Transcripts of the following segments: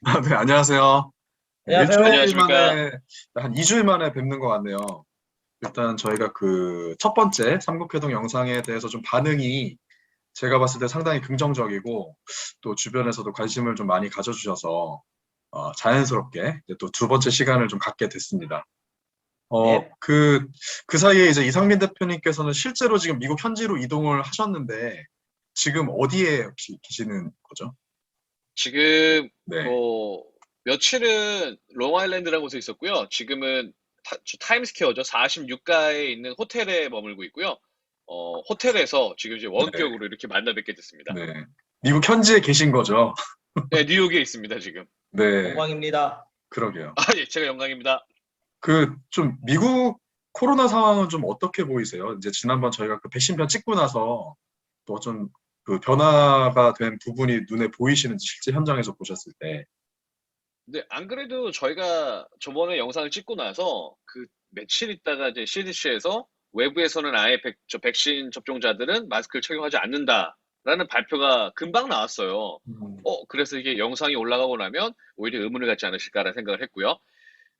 네, 안녕하세요. 네, 안녕하세요. 일주일 안녕하십니까. 만에, 한 2주일 만에 뵙는 것 같네요. 일단 저희가 그 첫 번째 삼국회동 영상에 대해서 좀 반응이 제가 봤을 때 상당히 긍정적이고 또 주변에서도 관심을 좀 많이 가져주셔서 자연스럽게 또 두 번째 시간을 좀 갖게 됐습니다. 네. 그 사이에 이제 이상민 대표님께서는 실제로 지금 미국 현지로 이동을 하셨는데 지금 어디에 혹시 계시는 거죠? 지금 네. 뭐 며칠은 롱아일랜드라는 곳에 있었고요. 지금은 타임스퀘어죠. 46가에 있는 호텔에 머물고 있고요. 호텔에서 지금 이제 네. 원격으로 이렇게 만나 뵙게 됐습니다. 네. 미국 현지에 계신 거죠? 네, 뉴욕에 있습니다, 지금. 네. 영광입니다. 그러게요. 아, 예, 제가 영광입니다. 그 좀 미국 코로나 상황은 좀 어떻게 보이세요? 이제 지난번 저희가 그 백신편 찍고 나서 또 좀 그 변화가 된 부분이 눈에 보이시는지 실제 현장에서 보셨을 때. 근데 안 그래도 저희가 저번에 영상을 찍고 나서 그 며칠 있다가 이제 CDC에서 외부에서는 아예 백신 접종자들은 마스크를 착용하지 않는다라는 발표가 금방 나왔어요. 음, 그래서 이게 영상이 올라가고 나면 오히려 의문을 갖지 않으실까라는 생각을 했고요.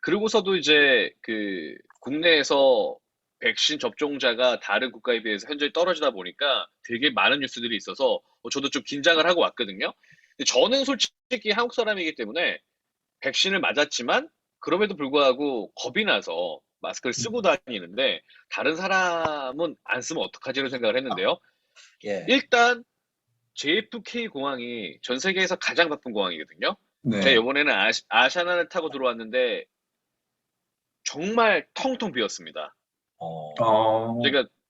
그리고서도 이제 그 국내에서 백신 접종자가 다른 국가에 비해서 현저히 떨어지다 보니까 되게 많은 뉴스들이 있어서 저도 좀 긴장을 하고 왔거든요. 근데 저는 솔직히 한국 사람이기 때문에 백신을 맞았지만 그럼에도 불구하고 겁이 나서 마스크를 쓰고 다니는데 다른 사람은 안 쓰면 어떡하지를 생각을 했는데요. 예. 일단 JFK 공항이 전 세계에서 가장 바쁜 공항이거든요. 제가 네. 이번에는 아시아나를 타고 들어왔는데 정말 텅텅 비었습니다. 어, 어,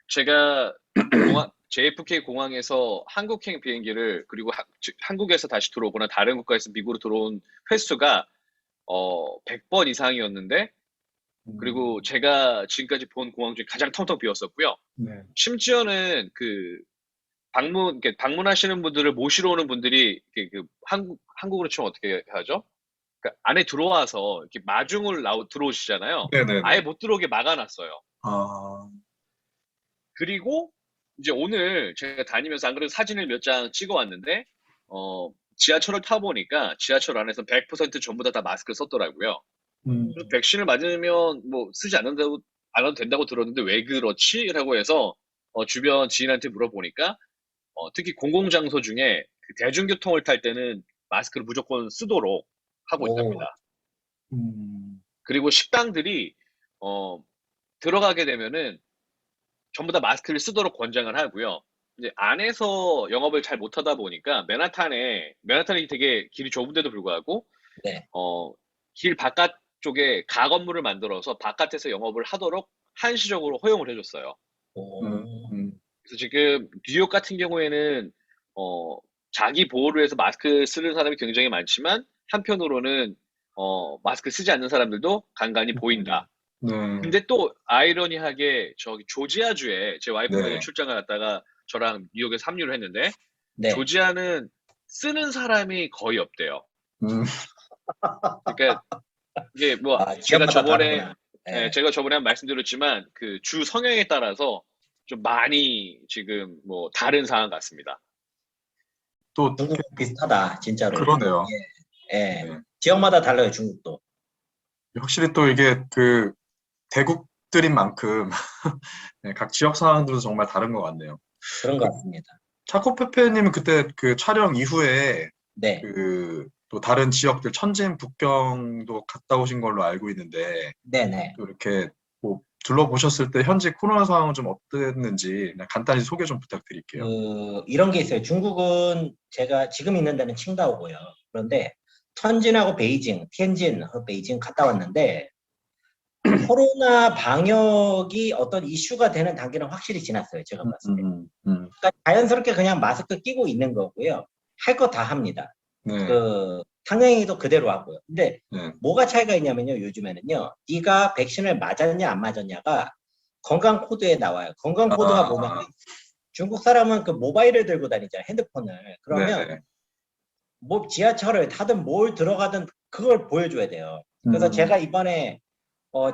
제가 JFK 공항에서 한국행 비행기를 그리고 한국에서 다시 들어오거나 다른 국가에서 미국으로 들어온 횟수가 100번 이상이었는데 그리고 음, 제가 지금까지 본 공항 중에 가장 텅텅 비었었고요. 네. 심지어는 그 이렇게 방문하시는 분들을 모시러 오는 분들이 이렇게 그 한국으로 치면 어떻게 하죠? 그러니까 안에 들어와서 이렇게 마중을 들어오시잖아요. 아예 네네네. 못 들어오게 막아놨어요. 아, 그리고 이제 오늘 제가 다니면서 안 그래도 사진을 몇 장 찍어 왔는데, 지하철을 타보니까 지하철 안에서 100% 전부 다 마스크를 썼더라고요. 그래서 음, 백신을 맞으면 뭐 쓰지 안 해도 된다고 들었는데 왜 그렇지? 라고 해서 주변 지인한테 물어보니까 특히 공공장소 중에 그 대중교통을 탈 때는 마스크를 무조건 쓰도록 하고 오, 있답니다. 음, 그리고 식당들이 어, 들어가게 되면은 전부 다 마스크를 쓰도록 권장을 하고요. 이제 안에서 영업을 잘 못하다 보니까 맨하탄이 되게 길이 좁은데도 불구하고 네. 어, 길 바깥 쪽에 가건물을 만들어서 바깥에서 영업을 하도록 한시적으로 허용을 해줬어요. 음, 오, 음, 그래서 지금 뉴욕 같은 경우에는 어, 자기 보호를 위해서 마스크 쓰는 사람이 굉장히 많지만 한편으로는 마스크 쓰지 않는 사람들도 간간히 보인다. 네. 근데 또 아이러니하게 저기 조지아주에 제 와이프가 이제 네. 출장을 갔다가 저랑 뉴욕에서 합류를 했는데 네. 조지아는 쓰는 사람이 거의 없대요. 음, 그러니까 이게 뭐 아, 지역마다 다르구나. 예. 제가 저번에 한 말씀드렸지만 그 주 성향에 따라서 좀 많이 지금 뭐 다른 상황 같습니다. 또, 중국 비슷하다, 진짜로. 그러네요. 예. 예. 네. 지역마다 달라요, 중국도. 확실히 또 이게 그 대국들인 만큼 네, 각 지역 상황들도 정말 다른 것 같네요. 그런 것 그 같습니다. 차코페페님은 그때 그 촬영 이후에 네. 그 또 다른 지역들 천진 북경도 갔다 오신 걸로 알고 있는데 네네. 또 이렇게 뭐 둘러보셨을 때 현지 코로나 상황은 좀 어땠는지 그냥 간단히 소개 좀 부탁드릴게요. 이런 게 있어요. 중국은 제가 지금 있는 데는 칭다오고요. 그런데 천진하고 베이징, 티안진和 베이징 갔다 왔는데 코로나 방역이 어떤 이슈가 되는 단계는 확실히 지났어요. 제가 음, 봤을 때. 음, 음. 그러니까 자연스럽게 그냥 마스크 끼고 있는 거고요. 할 거 다 합니다. 네, 그 상행위도 그대로 하고요. 근데 네. 뭐가 차이가 있냐면요. 요즘에는요. 네가 백신을 맞았냐 안 맞았냐가 건강 코드에 나와요. 건강 코드가 뭐냐면 아, 중국 사람은 그 모바일을 들고 다니잖아요. 핸드폰을. 그러면 네네. 뭐 지하철을 타든 뭘 들어가든 그걸 보여줘야 돼요. 그래서 제가 음, 이번에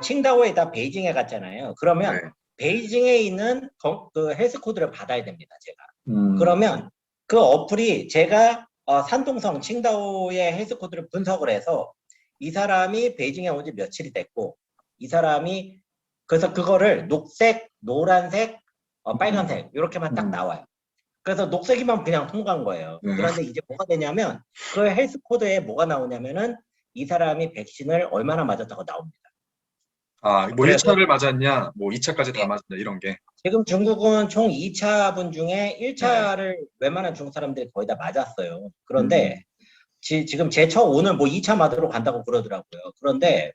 칭다오에다 베이징에 갔잖아요. 그러면 네. 베이징에 있는 그 헬스 코드를 받아야 됩니다. 제가. 음, 그러면 그 어플이 제가 산둥성 칭다오의 헬스 코드를 분석을 해서 이 사람이 베이징에 온 지 며칠이 됐고 이 사람이 그래서 그거를 녹색, 노란색, 빨간색 이렇게만 딱 음. 나와요. 그래서 녹색이면 그냥 통과한 거예요. 네. 그런데 이제 뭐가 되냐면 그 헬스 코드에 뭐가 나오냐면은 이 사람이 백신을 얼마나 맞았다고 나옵니다. 아, 뭐 그래서 1차를 맞았냐, 뭐 2차까지 다 네. 맞았냐, 이런 게. 지금 중국은 총 2차 분 중에 1차를 웬만한 중국 사람들이 거의 다 맞았어요. 그런데 지금 제처 오늘 뭐 2차 맞으러 간다고 그러더라고요. 그런데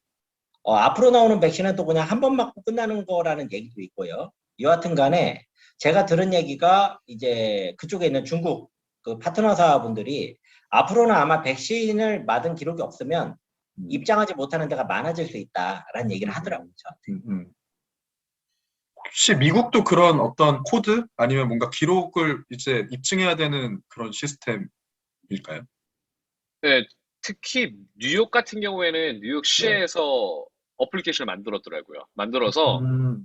앞으로 나오는 백신은 또 그냥 한 번 맞고 끝나는 거라는 얘기도 있고요. 여하튼 간에 제가 들은 얘기가 이제 그쪽에 있는 중국 그 파트너사 분들이 앞으로는 아마 백신을 맞은 기록이 없으면 입장하지 못하는 데가 많아질 수 있다라는 얘기를 하더라고요. 저한테. 혹시 미국도 그런 어떤 코드 아니면 뭔가 기록을 이제 입증해야 되는 그런 시스템일까요? 네, 특히 뉴욕 같은 경우에는 뉴욕시에서 어플리케이션을 만들었더라고요. 만들어서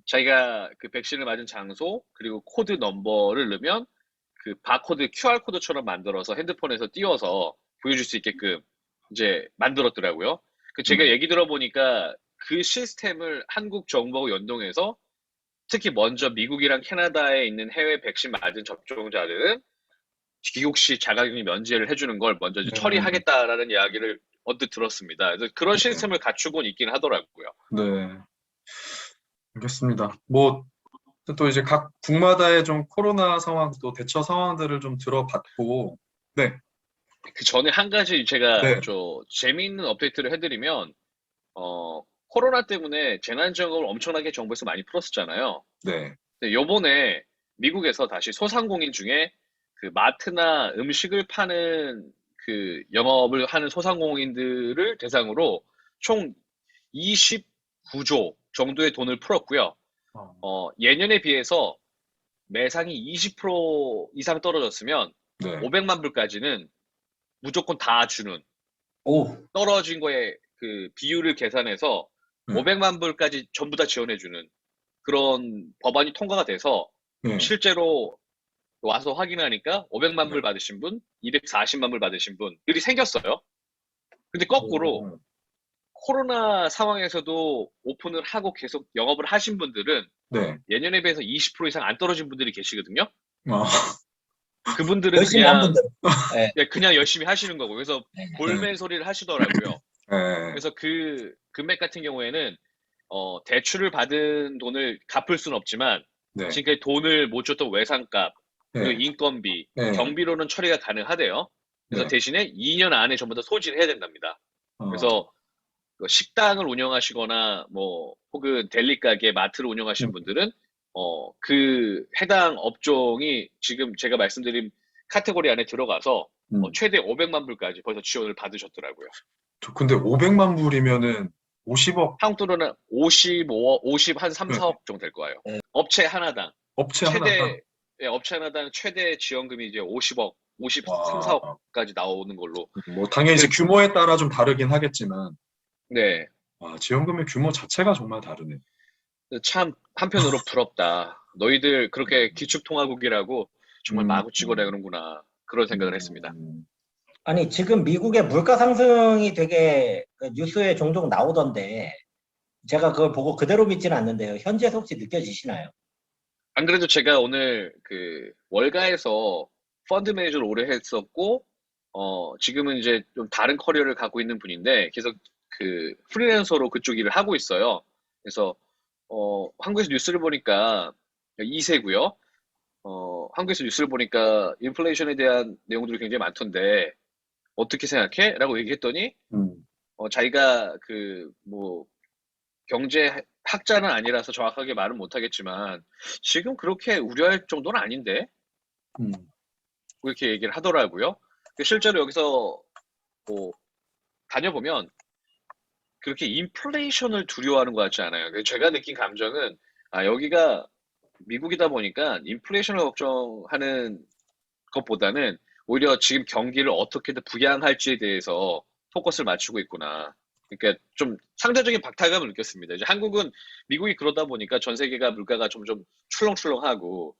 자기가 그 백신을 맞은 장소 그리고 코드 넘버를 넣으면 그 바코드 QR 코드처럼 만들어서 핸드폰에서 띄워서 보여줄 수 있게끔 이제 만들었더라고요. 그 제가 얘기 들어보니까 그 시스템을 한국 정부하고 연동해서 특히 먼저 미국이랑 캐나다에 있는 해외 백신 맞은 접종자들은 귀국 시 자가격리 면제를 해주는 걸 먼저 이제 처리하겠다라는 이야기를 언뜻 들었습니다. 그래서 그런 시스템을 갖추곤 있긴 하더라고요. 네, 알겠습니다. 뭐, 또 이제 각 국마다의 좀 코로나 상황, 또 대처 상황들을 좀 들어봤고, 네, 그 전에 한 가지 제가 네, 좀 재미있는 업데이트를 해드리면, 코로나 때문에 재난지원금을 엄청나게 정부에서 많이 풀었었잖아요. 네, 근데 요번에 미국에서 다시 소상공인 중에 그 마트나 음식을 파는 그 영업을 하는 소상공인들을 대상으로 총 29조 정도의 돈을 풀었고요. 예년에 비해서 매상이 20% 이상 떨어졌으면 네, 500만 불까지는 무조건 다 주는 오, 떨어진 거에 그 비율을 계산해서 네. 500만 불까지 전부 다 지원해주는 그런 법안이 통과가 돼서 네, 실제로 와서 확인하니까 500만 네. 불 받으신 분, 240만 불 받으신 분들이 생겼어요. 근데 거꾸로 코로나 상황에서도 오픈을 하고 계속 영업을 하신 분들은 네. 예년에 비해서 20% 이상 안 떨어진 분들이 계시거든요. 어, 그분들은 열심히 한 그냥 분들. 네. 그냥 열심히 하시는 거고 그래서 볼멘 소리를 하시더라고요. 네, 그래서 그 금액 같은 경우에는 대출을 받은 돈을 갚을 수는 없지만 네, 지금까지 돈을 못 줬던 외상값 그리고 네, 인건비, 네, 경비로는 처리가 가능하대요. 그래서 네. 대신에 2년 안에 전부 다 소진을 해야 된답니다. 그래서 그 식당을 운영하시거나 뭐 혹은 델리 가게, 마트를 운영하시는 분들은 그 해당 업종이 지금 제가 말씀드린 카테고리 안에 들어가서 최대 500만 불까지 벌써 지원을 받으셨더라고요. 근데 500만 불이면은 50억 한국 돈으로는 55억, 50, 한 3, 네. 4억 정도 될 거예요. 네. 업체 하나당. 업체 하나가 업체 하나당 최대 지원금이 이제 50억, 53, 와, 4억까지 나오는 걸로. 뭐 당연히 이제 규모에 따라 좀 다르긴 하겠지만 네. 와, 지원금의 규모 자체가 정말 다르네. 참, 한편으로 부럽다. 너희들 그렇게 기축통화국이라고 정말 마구 찍어내 그런구나. 그런 생각을 했습니다. 아니 지금 미국의 물가 상승이 되게 그 뉴스에 종종 나오던데 제가 그걸 보고 그대로 믿지는 않는데요. 현지에서 혹시 느껴지시나요? 안 그래도 제가 오늘 그 월가에서 펀드 매니저를 오래 했었고, 지금은 이제 좀 다른 커리어를 갖고 있는 분인데, 계속 그 프리랜서로 그쪽 일을 하고 있어요. 그래서, 한국에서 뉴스를 보니까, 이세고요. 한국에서 뉴스를 보니까 인플레이션에 대한 내용들이 굉장히 많던데, 어떻게 생각해? 라고 얘기했더니, 자기가 그, 뭐, 경제 학자는 아니라서 정확하게 말은 못하겠지만 지금 그렇게 우려할 정도는 아닌데 이렇게 얘기를 하더라고요. 실제로 여기서 뭐 다녀보면 그렇게 인플레이션을 두려워하는 것 같지 않아요. 그래서 제가 느낀 감정은 여기가 미국이다 보니까 인플레이션을 걱정하는 것보다는 오히려 지금 경기를 어떻게든 부양할지에 대해서 포커스를 맞추고 있구나. 그러니까 좀 상대적인 박탈감을 느꼈습니다. 이제 한국은 미국이 그러다 보니까 전 세계가 물가가 점점 출렁출렁하고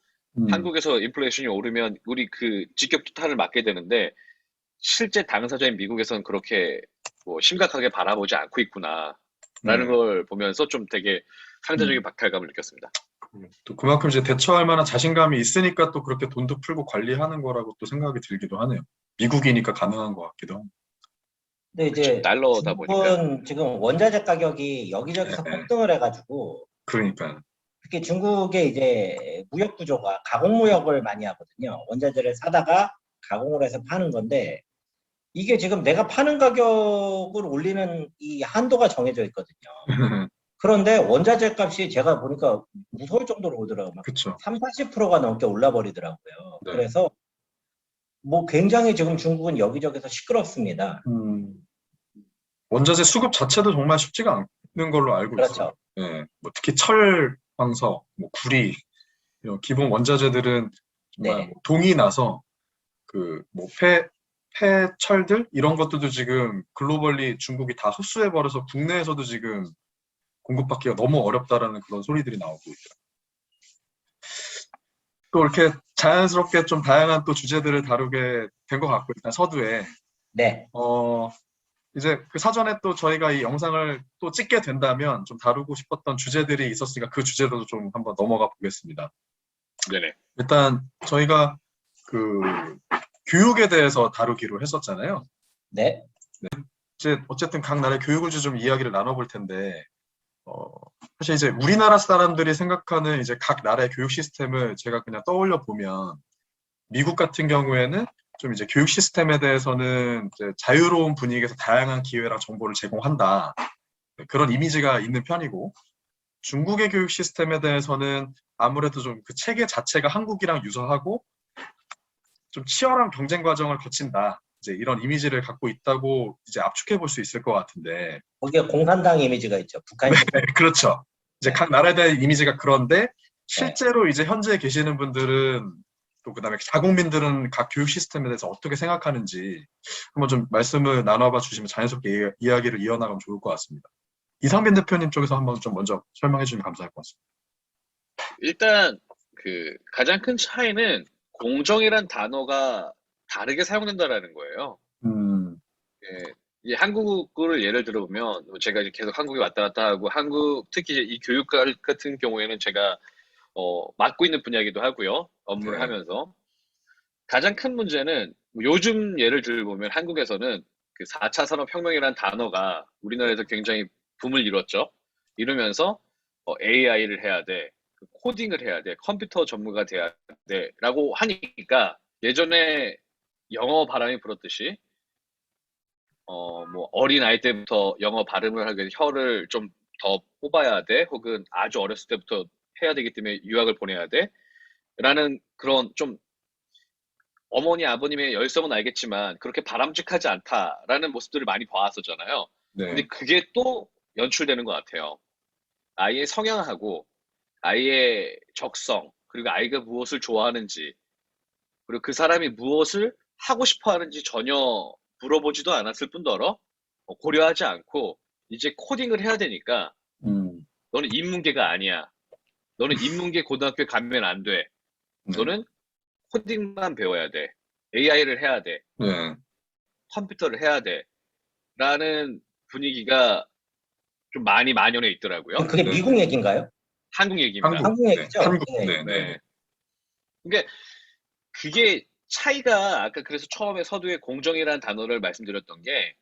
한국에서 인플레이션이 오르면 우리 그 직격탄을 맞게 되는데 실제 당사자인 미국에서는 그렇게 뭐 심각하게 바라보지 않고 있구나라는 네. 걸 보면서 좀 되게 상대적인 음. 박탈감을 느꼈습니다. 또 그만큼 이제 대처할 만한 자신감이 있으니까 또 그렇게 돈도 풀고 관리하는 거라고 또 생각이 들기도 하네요. 미국이니까 가능한 것 같기도 하고. 근데 그쵸, 이제 달러다 보니까. 중국은 지금 원자재 가격이 여기저기서 네. 폭등을 해가지고 그러니까. 특히 중국의 이제 무역 구조가 가공 무역을 많이 하거든요. 원자재를 사다가 가공을 해서 파는 건데 이게 지금 내가 파는 가격을 올리는 이 한도가 정해져 있거든요. 그런데 원자재 값이 제가 보니까 무서울 정도로 오더라고요. 막 그쵸. 3, 40%가 넘게 올라 버리더라고요. 네. 그래서 뭐 굉장히 지금 중국은 여기저기서 시끄럽습니다. 원자재 수급 자체도 정말 쉽지가 않는 걸로 알고 있어요. 그렇죠. 예, 뭐 특히 철, 황석, 뭐 구리, 이런 기본 원자재들은 정말 네. 뭐 동이 나서 그 뭐 폐철들 이런 것들도 지금 글로벌리 중국이 다 흡수해버려서 국내에서도 지금 공급받기가 너무 어렵다라는 그런 소리들이 나오고 있어요. 또 이렇게 자연스럽게 좀 다양한 또 주제들을 다루게 된 것 같고 일단 서두에 네. 이제 그 사전에 또 저희가 이 영상을 또 찍게 된다면 좀 다루고 싶었던 주제들이 있었으니까 그 주제로도 좀 한번 넘어가 보겠습니다. 네네. 일단 저희가 그 교육에 대해서 다루기로 했었잖아요. 네. 이제 어쨌든 각 나라의 교육을 좀 이야기를 나눠볼 텐데 사실 이제 우리나라 사람들이 생각하는 이제 각 나라의 교육 시스템을 제가 그냥 떠올려 보면 미국 같은 경우에는 좀 이제 교육 시스템에 대해서는 이제 자유로운 분위기에서 다양한 기회랑 정보를 제공한다. 그런 이미지가 있는 편이고 중국의 교육 시스템에 대해서는 아무래도 좀 그 체계 자체가 한국이랑 유사하고 좀 치열한 경쟁 과정을 거친다. 이제 이런 이미지를 갖고 있다고 이제 압축해 볼 수 있을 것 같은데 거기에 공산당 이미지가 있죠. 북한식으로. 그렇죠. 이제 네. 각 나라에 대한 이미지가 그런데 네. 실제로 이제 현재 계시는 분들은 또 그다음에 자국민들은 각 교육 시스템에 대해서 어떻게 생각하는지 한번 좀 말씀을 나눠봐 주시면 자연스럽게 이야기를 이어나가면 좋을 것 같습니다. 이상빈 대표님 쪽에서 한번 좀 먼저 설명해 주시면 감사할 것 같습니다. 일단 그 가장 큰 차이는 공정이란 단어가 다르게 사용된다라는 거예요. 음, 예, 이 한국을 예를 들어보면 제가 이제 계속 한국에 왔다 갔다 하고 한국 특히 이제 이 교육 같은 경우에는 제가 맡고 있는 분야이기도 하고요. 업무를 네. 하면서 가장 큰 문제는 요즘 예를 들어보면 한국에서는 그 4차 산업혁명이라는 단어가 우리나라에서 굉장히 붐을 이뤘죠. 이러면서 AI를 해야 돼, 그 코딩을 해야 돼, 컴퓨터 전문가 돼야 돼라고 하니까 예전에 영어 바람이 불었듯이 뭐 어린 아이 때부터 영어 발음을 하기 위해서 혀를 좀 더 뽑아야 돼, 혹은 아주 어렸을 때부터 해야 되기 때문에 유학을 보내야 돼, 라는 그런 좀 어머니 아버님의 열성은 알겠지만 그렇게 바람직하지 않다라는 모습들을 많이 봐왔었잖아요. 근데 네. 그게 또 연출되는 것 같아요. 아이의 성향하고 아이의 적성, 그리고 아이가 무엇을 좋아하는지, 그리고 그 사람이 무엇을 하고 싶어 하는지 전혀 물어보지도 않았을 뿐더러 고려하지 않고 이제 코딩을 해야 되니까 음, 너는 인문계가 아니야. 너는 인문계 고등학교에 가면 안 돼. 네. 너는 코딩만 배워야 돼. AI를 해야 돼. 네. 컴퓨터를 해야 돼. 라는 분위기가 좀 많이 만연해 있더라고요. 그게 네. 미국 얘기인가요? 한국 얘기입니다. 한국. 한국 네. 얘기죠? 한국. 네. 네. 네. 네. 그러니까 그게 차이가 아까 그래서 처음에 서두에 공정이라는 단어를 말씀드렸던 게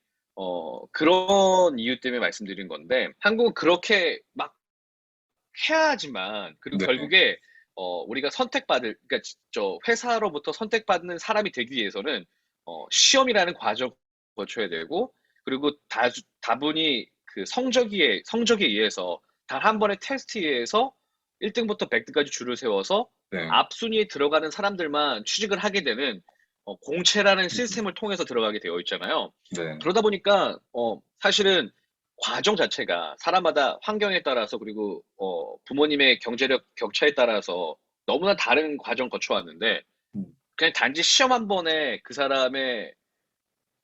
그런 이유 때문에 말씀드린 건데 한국은 그렇게 막 해야 하지만 그리고 네. 결국에 우리가 선택받을 그러니까 저 회사로부터 선택받는 사람이 되기 위해서는 시험이라는 과정을 거쳐야 되고 그리고 다분히 그 성적에 의해서 단 한 번의 테스트에 의해서 1등부터 100등까지 줄을 세워서 네. 앞순위에 들어가는 사람들만 취직을 하게 되는 공채라는 시스템을 통해서 들어가게 되어 있잖아요. 네. 그러다 보니까 사실은 과정 자체가 사람마다 환경에 따라서 그리고 부모님의 경제력 격차에 따라서 너무나 다른 과정 거쳐왔는데 음, 그냥 단지 시험 한 번에 그 사람의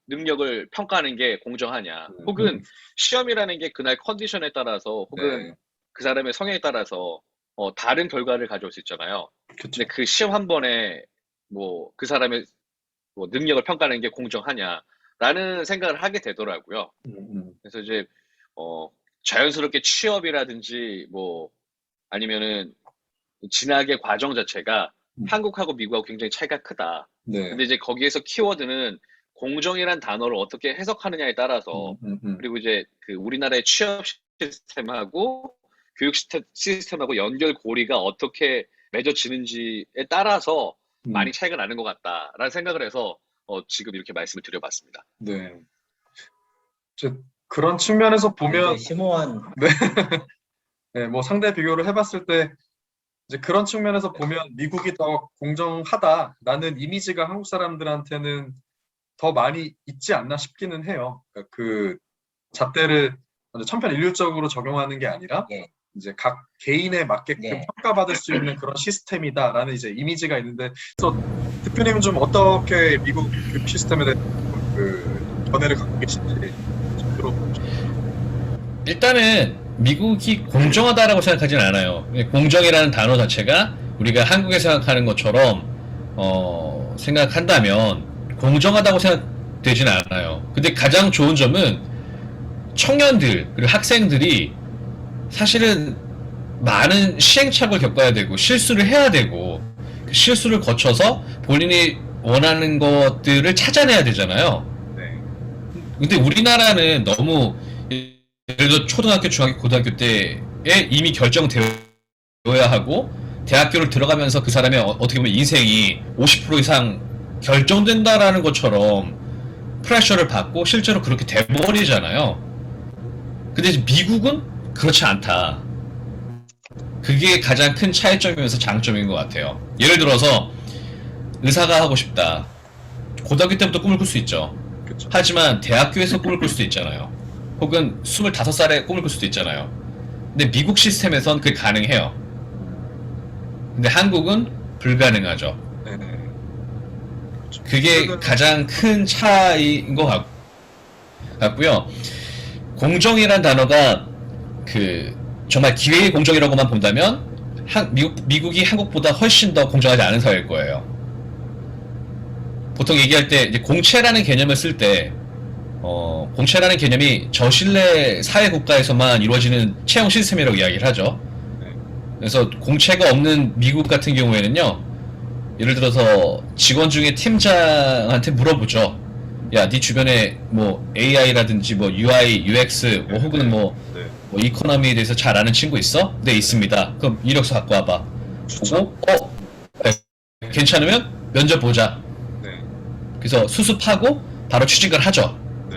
능력을 평가하는 게 공정하냐, 혹은 시험이라는 게 그날 컨디션에 따라서 혹은 네. 그 사람의 성향에 따라서 다른 결과를 가져올 수 있잖아요. 그렇죠. 근데 그 시험 한 번에 뭐 그 사람의 뭐 능력을 평가하는 게 공정하냐라는 생각을 하게 되더라고요. 그래서 이제 자연스럽게 취업이라든지 뭐 아니면은 진학의 과정 자체가 한국하고 미국하고 굉장히 차이가 크다. 네. 근데 이제 거기에서 키워드는 공정이란 단어를 어떻게 해석하느냐에 따라서 그리고 이제 그 우리나라의 취업 시스템하고 교육 시스템하고 연결고리가 어떻게 맺어지는지에 따라서 많이 차이가 나는 것 같다라는 생각을 해서 지금 이렇게 말씀을 드려봤습니다. 네. 이제 그런 측면에서 보면 이제 심오한 네, 뭐 상대 비교를 해봤을 때 이제 그런 측면에서 보면 미국이 더 공정하다라는 이미지가 한국 사람들한테는 더 많이 있지 않나 싶기는 해요. 그러니까 그 잣대를 천편일률적으로 적용하는 게 아니라 예. 이제 각 개인에 맞게끔 예. 평가받을 수 있는 그런 시스템이다라는 이제 이미지가 있는데, 그래서 대표님은 좀 어떻게 미국 교육 시스템에 대해서 그 견해를 갖고 계신지 좀 들어보죠. 일단은 미국이 공정하다라고 생각하진 않아요. 공정이라는 단어 자체가 우리가 한국에 생각하는 것처럼 생각한다면 공정하다고 생각되진 않아요. 근데 가장 좋은 점은 청년들 그리고 학생들이 사실은 많은 시행착오를 겪어야 되고 실수를 해야 되고 그 실수를 거쳐서 본인이 원하는 것들을 찾아내야 되잖아요. 네. 근데 우리나라는 너무 예를 들어 초등학교, 중학교, 고등학교 때에 이미 결정되어야 하고 대학교를 들어가면서 그 사람의 어떻게 보면 인생이 50% 이상 결정된다라는 것처럼 프레셔를 받고 실제로 그렇게 돼버리잖아요. 근데 이제 미국은 그렇지 않다. 그게 가장 큰 차이점이면서 장점인 것 같아요. 예를 들어서 의사가 하고 싶다. 고등학교 때부터 꿈을 꿀 수 있죠. 그쵸. 하지만 대학교에서 꿈을 꿀 수도 있잖아요. 혹은 25살에 꿈을 꿀 수도 있잖아요. 근데 미국 시스템에선 그게 가능해요. 근데 한국은 불가능하죠. 네네. 그렇죠. 그게 가장 큰 차이인 것 같고요. 공정이란 단어가 그 정말 기회의 공정이라고만 본다면 미국이 한국보다 훨씬 더 공정하지 않은 사회일 거예요. 보통 얘기할 때 이제 공채라는 개념을 쓸 때 공채라는 개념이 저신뢰 사회 국가에서만 이루어지는 채용 시스템이라고 이야기를 하죠. 그래서 공채가 없는 미국 같은 경우에는요, 예를 들어서 직원 중에 팀장한테 물어보죠. 야, 네 주변에 뭐 AI라든지 뭐 UI, UX, 뭐 혹은 뭐 이코노미에 대해서 잘 아는 친구 있어? 네, 있습니다. 그럼 이력서 갖고 와봐. 보고 네, 괜찮으면 면접 보자. 네. 그래서 수습하고 바로 취직을 하죠. 네.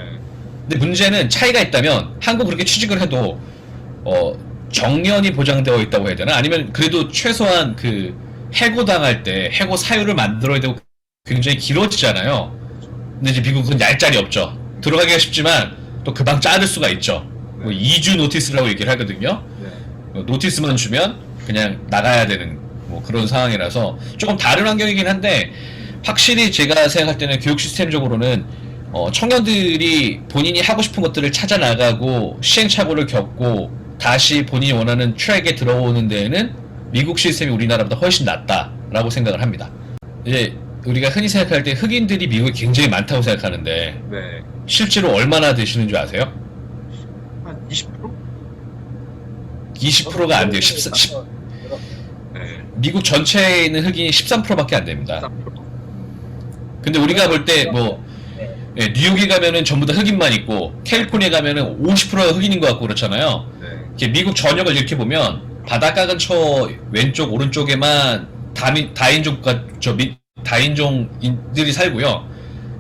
근데 문제는 차이가 있다면 한국 그렇게 취직을 해도 정년이 보장되어 있다고 해야 되나? 아니면 그래도 최소한 그 해고당할 때 해고 사유를 만들어야 되고 굉장히 길어지잖아요. 근데 이제 미국은 얄짤이 없죠. 들어가기가 쉽지만 또 금방 자를 수가 있죠. 뭐 2주 노티스라고 얘기를 하거든요. 노티스만 주면 그냥 나가야 되는 뭐 그런 상황이라서 조금 다른 환경이긴 한데, 확실히 제가 생각할 때는 교육 시스템적으로는 청년들이 본인이 하고 싶은 것들을 찾아 나가고 시행착오를 겪고 다시 본인이 원하는 트랙에 들어오는 데에는 미국 시스템이 우리나라보다 훨씬 낫다라고 생각을 합니다. 이제 우리가 흔히 생각할 때 흑인들이 미국에 굉장히 많다고 생각하는데 네. 실제로 얼마나 되시는 줄 아세요? 한 20%? 20%가 안 돼요. 네. 미국 전체에 있는 흑인이 13%밖에 안 됩니다. 13%. 근데 우리가 볼 때 뭐 뉴욕에 가면은 전부 다 흑인만 있고 캘리포니아에 가면은 50%가 흑인인 것 같고 그렇잖아요. 네. 이렇게 미국 전역을 이렇게 보면 바닷가 근처 왼쪽 오른쪽에만 다인종인들이 살고요.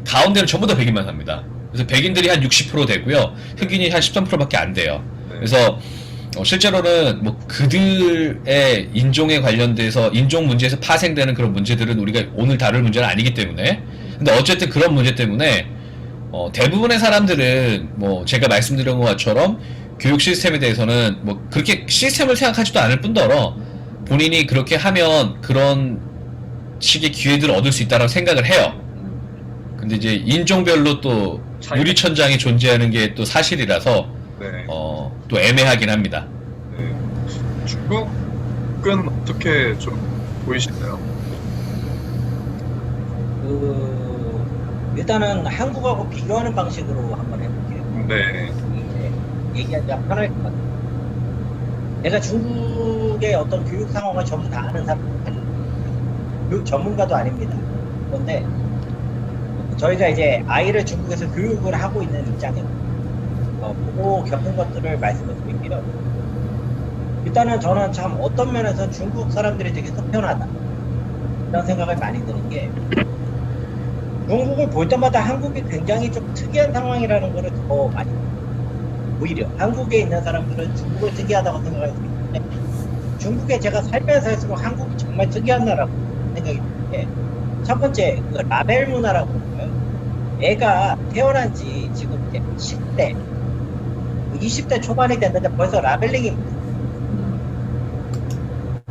가운데는 전부 다 백인만 삽니다. 그래서 백인들이 한 60% 되고요. 흑인이 한 13%밖에 안 돼요. 네. 그래서 실제로는 뭐 그들의 인종에 관련돼서 인종 문제에서 파생되는 그런 문제들은 우리가 오늘 다룰 문제는 아니기 때문에, 근데 어쨌든 그런 문제 때문에 대부분의 사람들은 뭐 제가 말씀드린 것처럼 교육 시스템에 대해서는 뭐 그렇게 시스템을 생각하지도 않을 뿐더러 본인이 그렇게 하면 그런 식의 기회들을 얻을 수 있다고 생각을 해요. 근데 이제 인종별로 또 유리천장이 존재하는 게 또 사실이라서 네. 또 애매하긴 합니다. 네. 중국은 어떻게 좀 보이시나요? 일단은 한국하고 비교하는 방식으로 한번 해볼게요. 네. 이제 얘기하기가 편할 것 같아요. 내가 중국의 어떤 교육 상황을 전부 다 아는 사람은 아닙니다. 교육 전문가도 아닙니다. 그런데 저희가 이제 아이를 중국에서 교육을 하고 있는 입장에서 보고 겪은 것들을 말씀을 드릴게요. 일단은 저는 참 어떤 면에서 중국 사람들이 되게 속편하다 이런 생각을 많이 드는 게, 중국을 볼 때마다 한국이 굉장히 좀 특이한 상황이라는 거를 더 많이 오히려 한국에 있는 사람들은 중국을 특이하다고 생각할 수 있는데, 중국에 제가 살면서 할수록 한국이 정말 특이한 나라고 생각이 드는 게, 첫 번째 그 라벨 문화라고 그러고요. 애가 태어난 지 지금 이제 10대 20대 초반이 됐는데 벌써 라벨링이,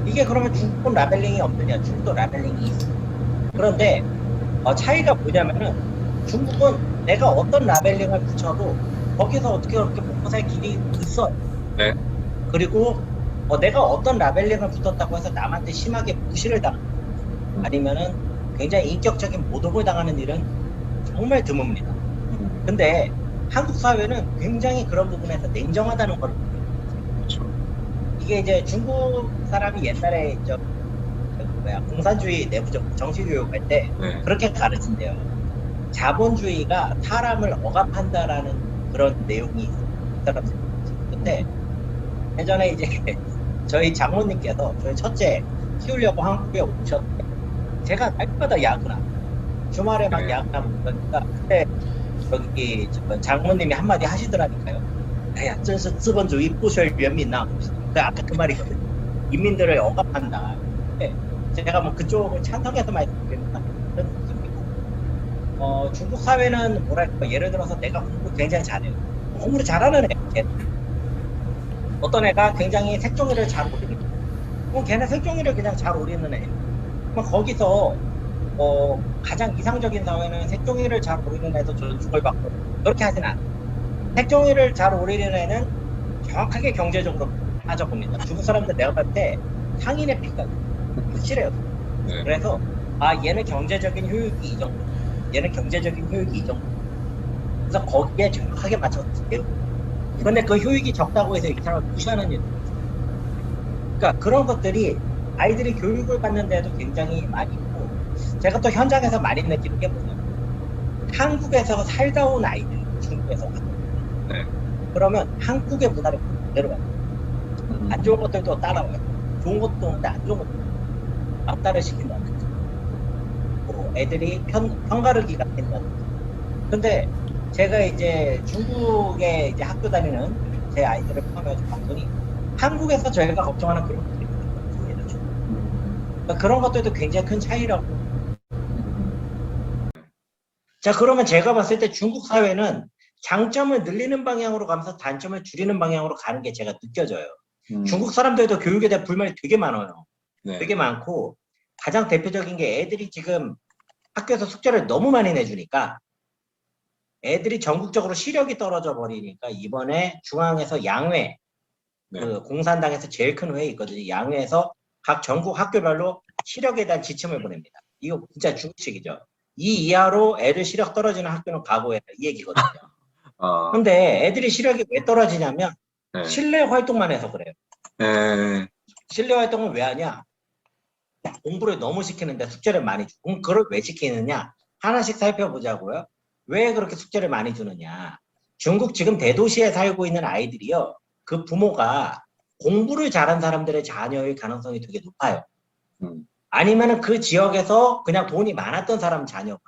이게 그러면 중국은 라벨링이 없느냐? 중국도 라벨링이 있어. 그런데 차이가 뭐냐면은, 중국은 내가 어떤 라벨링을 붙여도 거기서 어떻게 그렇게 먹고 살 길이 있어. 네. 그리고 내가 어떤 라벨링을 붙었다고 해서 남한테 심하게 무시를 당하는, 아니면은 굉장히 인격적인 모독을 당하는 일은 정말 드뭅니다. 근데 한국 사회는 굉장히 그런 부분에서 냉정하다는 걸. 그렇죠. 이게 이제 중국 사람이 옛날에 공산주의 내부적 정치교육할 때 네. 그렇게 가르친대요. 자본주의가 사람을 억압한다라는 그런 내용이 있어요. 근데 예전에 이제 저희 장모님께서 저희 첫째 키우려고 한국에 오셨는데, 제가 날마다 야근하고 주말에 막 네. 야근하고 그러니까, 그때 저기 장모님이 한마디 하시더라니까요. 야, 真是资本主义不学人民呐. 그 아까 그 말이거든요. 인민들을 억압한다. 근데 제가 뭐 그쪽을 찬성해서 말씀드립니다. 그런 느낌이고, 중국 사회는 뭐랄까, 예를 들어서 내가 공부 굉장히 잘해요. 공부를 잘하는 애, 어떤 애가 굉장히 색종이를 잘 오리는, 그럼 걔는 색종이를 그냥 잘 오리는 애. 그럼 거기서 가장 이상적인 사회는 색종이를 잘 오리는 애도 존중을 받고, 그렇게 하진 않아요. 색종이를 잘 오리는 애는 정확하게 경제적으로 따져봅니다. 중국 사람들 내가 봤을 때 상인의 피가 확실해요. 네. 그래서 얘는 경제적인 효익이 이 정도, 얘는 경제적인 효익이 이 정도. 그래서 거기에 정확하게 맞춰서 배우고. 그런데 그 효익이 적다고 해서 이 사람을 무시하는 일도 있어요. 그러니까 그런 것들이 아이들이 교육을 받는데도 굉장히 많이 있고, 제가 또 현장에서 많이 느끼는 게 뭐냐면, 한국에서 살다 온 아이들 중국에서 왔어요. 네. 그러면 한국의 문화를 그대로 가요. 안 좋은 것들도 따라와요. 좋은 것도 오는데 안 좋은 것도 앞따를 시킨다든지, 뭐 애들이 편가르기가 된다든지. 근데 제가 이제 중국에 이제 학교 다니는 제 아이들을 포함해서 봤더니 한국에서 저희가 걱정하는 그런 것들이 있습니다. 그러니까 그런 것들도 굉장히 큰 차이라고. 자, 그러면 제가 봤을 때 중국 사회는 장점을 늘리는 방향으로 가면서 단점을 줄이는 방향으로 가는 게 제가 느껴져요. 중국 사람들도 교육에 대한 불만이 되게 많아요. 네. 되게 많고, 가장 대표적인 게 애들이 지금 학교에서 숙제를 너무 많이 내주니까 애들이 전국적으로 시력이 떨어져 버리니까, 이번에 중앙에서 양회, 네. 그 공산당에서 제일 큰 회의 있거든요. 양회에서 각 전국 학교별로 시력에 대한 지침을 보냅니다. 이거 진짜 중식이죠. 이 이하로 애들 시력 떨어지는 학교는 각오해라, 이 얘기거든요. 근데 애들이 시력이 왜 떨어지냐면 네. 실내 활동만 해서 그래요. 네. 실내 활동을 왜 하냐? 공부를 너무 시키는데 숙제를 많이 주고. 그럼 그걸 왜 시키느냐? 하나씩 살펴보자고요. 왜 그렇게 숙제를 많이 주느냐? 중국 지금 대도시에 살고 있는 아이들이요, 그 부모가 공부를 잘한 사람들의 자녀일 가능성이 되게 높아요. 아니면은 그 지역에서 그냥 돈이 많았던 사람 자녀거나.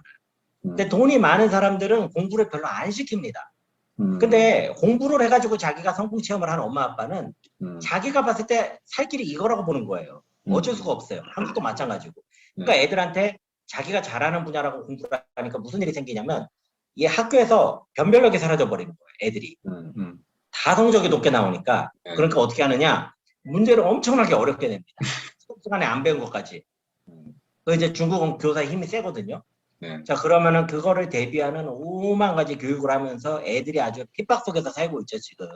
근데 돈이 많은 사람들은 공부를 별로 안 시킵니다. 근데 공부를 해가지고 자기가 성공 체험을 하는 엄마 아빠는 자기가 봤을 때 살 길이 이거라고 보는 거예요. 어쩔 수가 없어요. 한국도 마찬가지고. 그러니까 애들한테 자기가 잘하는 분야라고 공부를 하니까 무슨 일이 생기냐면, 이 학교에서 변별력이 사라져 버리는 거예요. 애들이 다 성적이 높게 나오니까. 그러니까 어떻게 하느냐? 문제를 엄청나게 어렵게 냅니다. 수업 시간에 안 배운 것까지. 그 이제 중국은 교사의 힘이 세거든요. 네. 자, 그러면은 그거를 대비하는 오만 가지 교육을 하면서 애들이 아주 핍박 속에서 살고 있죠, 지금.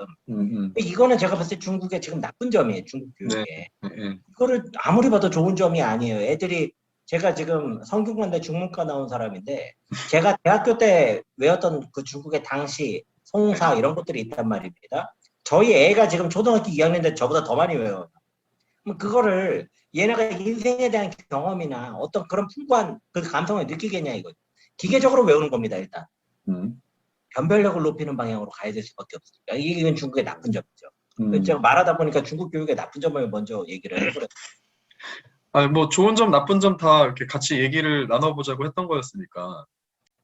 이거는 제가 봤을 때 중국의 지금 나쁜 점이에요, 중국 교육에. 네. 이거를 아무리 봐도 좋은 점이 아니에요. 애들이 제가 지금 성균관대 중문과 나온 사람인데 제가 대학교 때 외웠던 그 중국의 당시 송사 이런 것들이 있단 말입니다. 저희 애가 지금 초등학교 2학년인데 저보다 더 많이 외워요. 그럼 그거를 얘네가 인생에 대한 경험이나 어떤 그런 풍부한 그 감성을 느끼겠냐 이거. 기계적으로 외우는 겁니다 일단. 음, 변별력을 높이는 방향으로 가야 될 수밖에 없으니까 이건 중국의 나쁜 점이죠. 음. 제가 말하다 보니까 중국 교육의 나쁜 점을 먼저 얘기를 해버렸어요. 아니, 뭐 좋은 점, 나쁜 점 다 이렇게 같이 얘기를 나눠보자고 했던 거였으니까.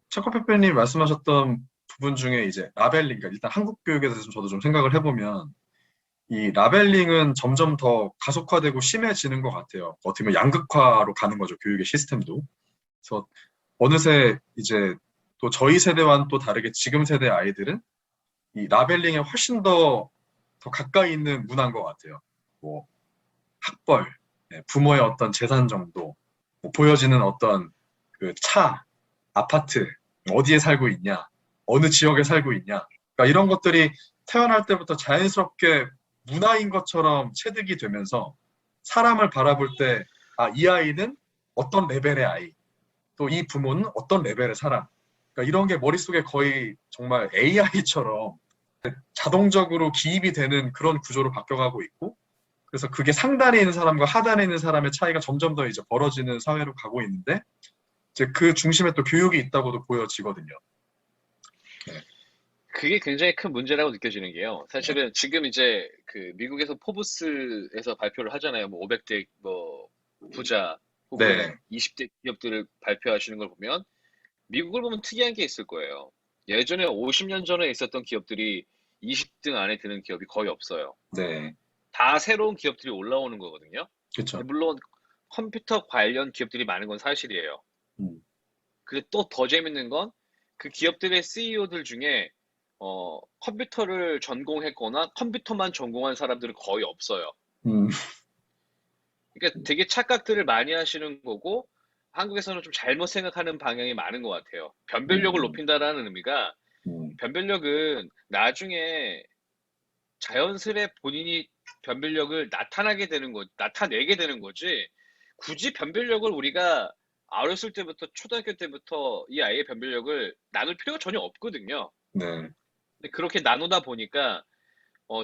체코페페님 말씀하셨던 부분 중에 이제 라벨링, 그러니까 일단 한국 교육에 대해서 저도 좀 생각을 해보면 이 라벨링은 점점 더 가속화되고 심해지는 것 같아요. 어떻게 보면 양극화로 가는 거죠, 교육의 시스템도. 그래서 어느새 이제 또 저희 세대와는 또 다르게 지금 세대 아이들은 이 라벨링에 훨씬 더 가까이 있는 문화인 것 같아요. 뭐 학벌, 부모의 어떤 재산 정도, 뭐 보여지는 어떤 그 차, 아파트, 어디에 살고 있냐, 어느 지역에 살고 있냐. 그러니까 이런 것들이 태어날 때부터 자연스럽게 문화인 것처럼 체득이 되면서 사람을 바라볼 때, 아, 이 아이는 어떤 레벨의 아이, 또 이 부모는 어떤 레벨의 사람. 그러니까 이런 게 머릿속에 거의 정말 AI처럼 자동적으로 기입이 되는 그런 구조로 바뀌어가고 있고, 그래서 그게 상단에 있는 사람과 하단에 있는 사람의 차이가 점점 더 이제 벌어지는 사회로 가고 있는데, 이제 그 중심에 또 교육이 있다고도 보여지거든요. 그게 굉장히 큰 문제라고 느껴지는 게요. 사실은 지금 이제 그 미국에서 포브스에서 발표를 하잖아요. 뭐 500대 뭐 부자 혹은 네. 20대 기업들을 발표하시는 걸 보면 미국을 보면 특이한 게 있을 거예요. 예전에 50년 전에 있었던 기업들이 20등 안에 드는 기업이 거의 없어요. 네. 다 새로운 기업들이 올라오는 거거든요. 그렇죠. 물론 컴퓨터 관련 기업들이 많은 건 사실이에요. 음. 그리고 또 더 재밌는 건 그 기업들의 CEO들 중에 컴퓨터를 전공했거나 컴퓨터만 전공한 사람들은 거의 없어요. 음. 그러니까 되게 착각들을 많이 하시는 거고 한국에서는 좀 잘못 생각하는 방향이 많은 것 같아요. 변별력을 높인다라는 의미가 변별력은 나중에 자연스레 본인이 변별력을 나타내게 되는 거지. 굳이 변별력을 우리가 어렸을 때부터 초등학교 때부터 이 아이의 변별력을 나눌 필요가 전혀 없거든요. 네. 근데 그렇게 나누다 보니까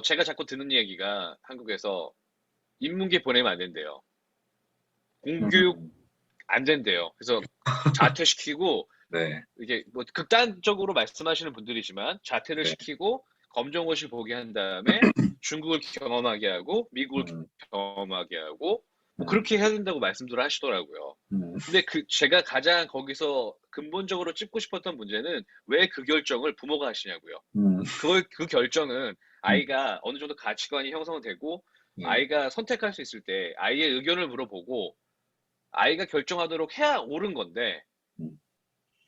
제가 자꾸 듣는 얘기가 한국에서 인문계 보내면 안 된대요. 공교육 안 된대요. 그래서 자퇴시키고 네. 이게 뭐 극단적으로 말씀하시는 분들이지만 자퇴를 네. 시키고 검정고시 보게 한 다음에 중국을 경험하게 하고 미국을 경험하게 하고 뭐 그렇게 해야 된다고 말씀들을 하시더라고요. 근데 제가 가장 거기서 근본적으로 찝고 싶었던 문제는 왜 그 결정을 부모가 하시냐고요. 그 결정은 아이가 어느 정도 가치관이 형성되고 아이가 선택할 수 있을 때 아이의 의견을 물어보고 아이가 결정하도록 해야 옳은 건데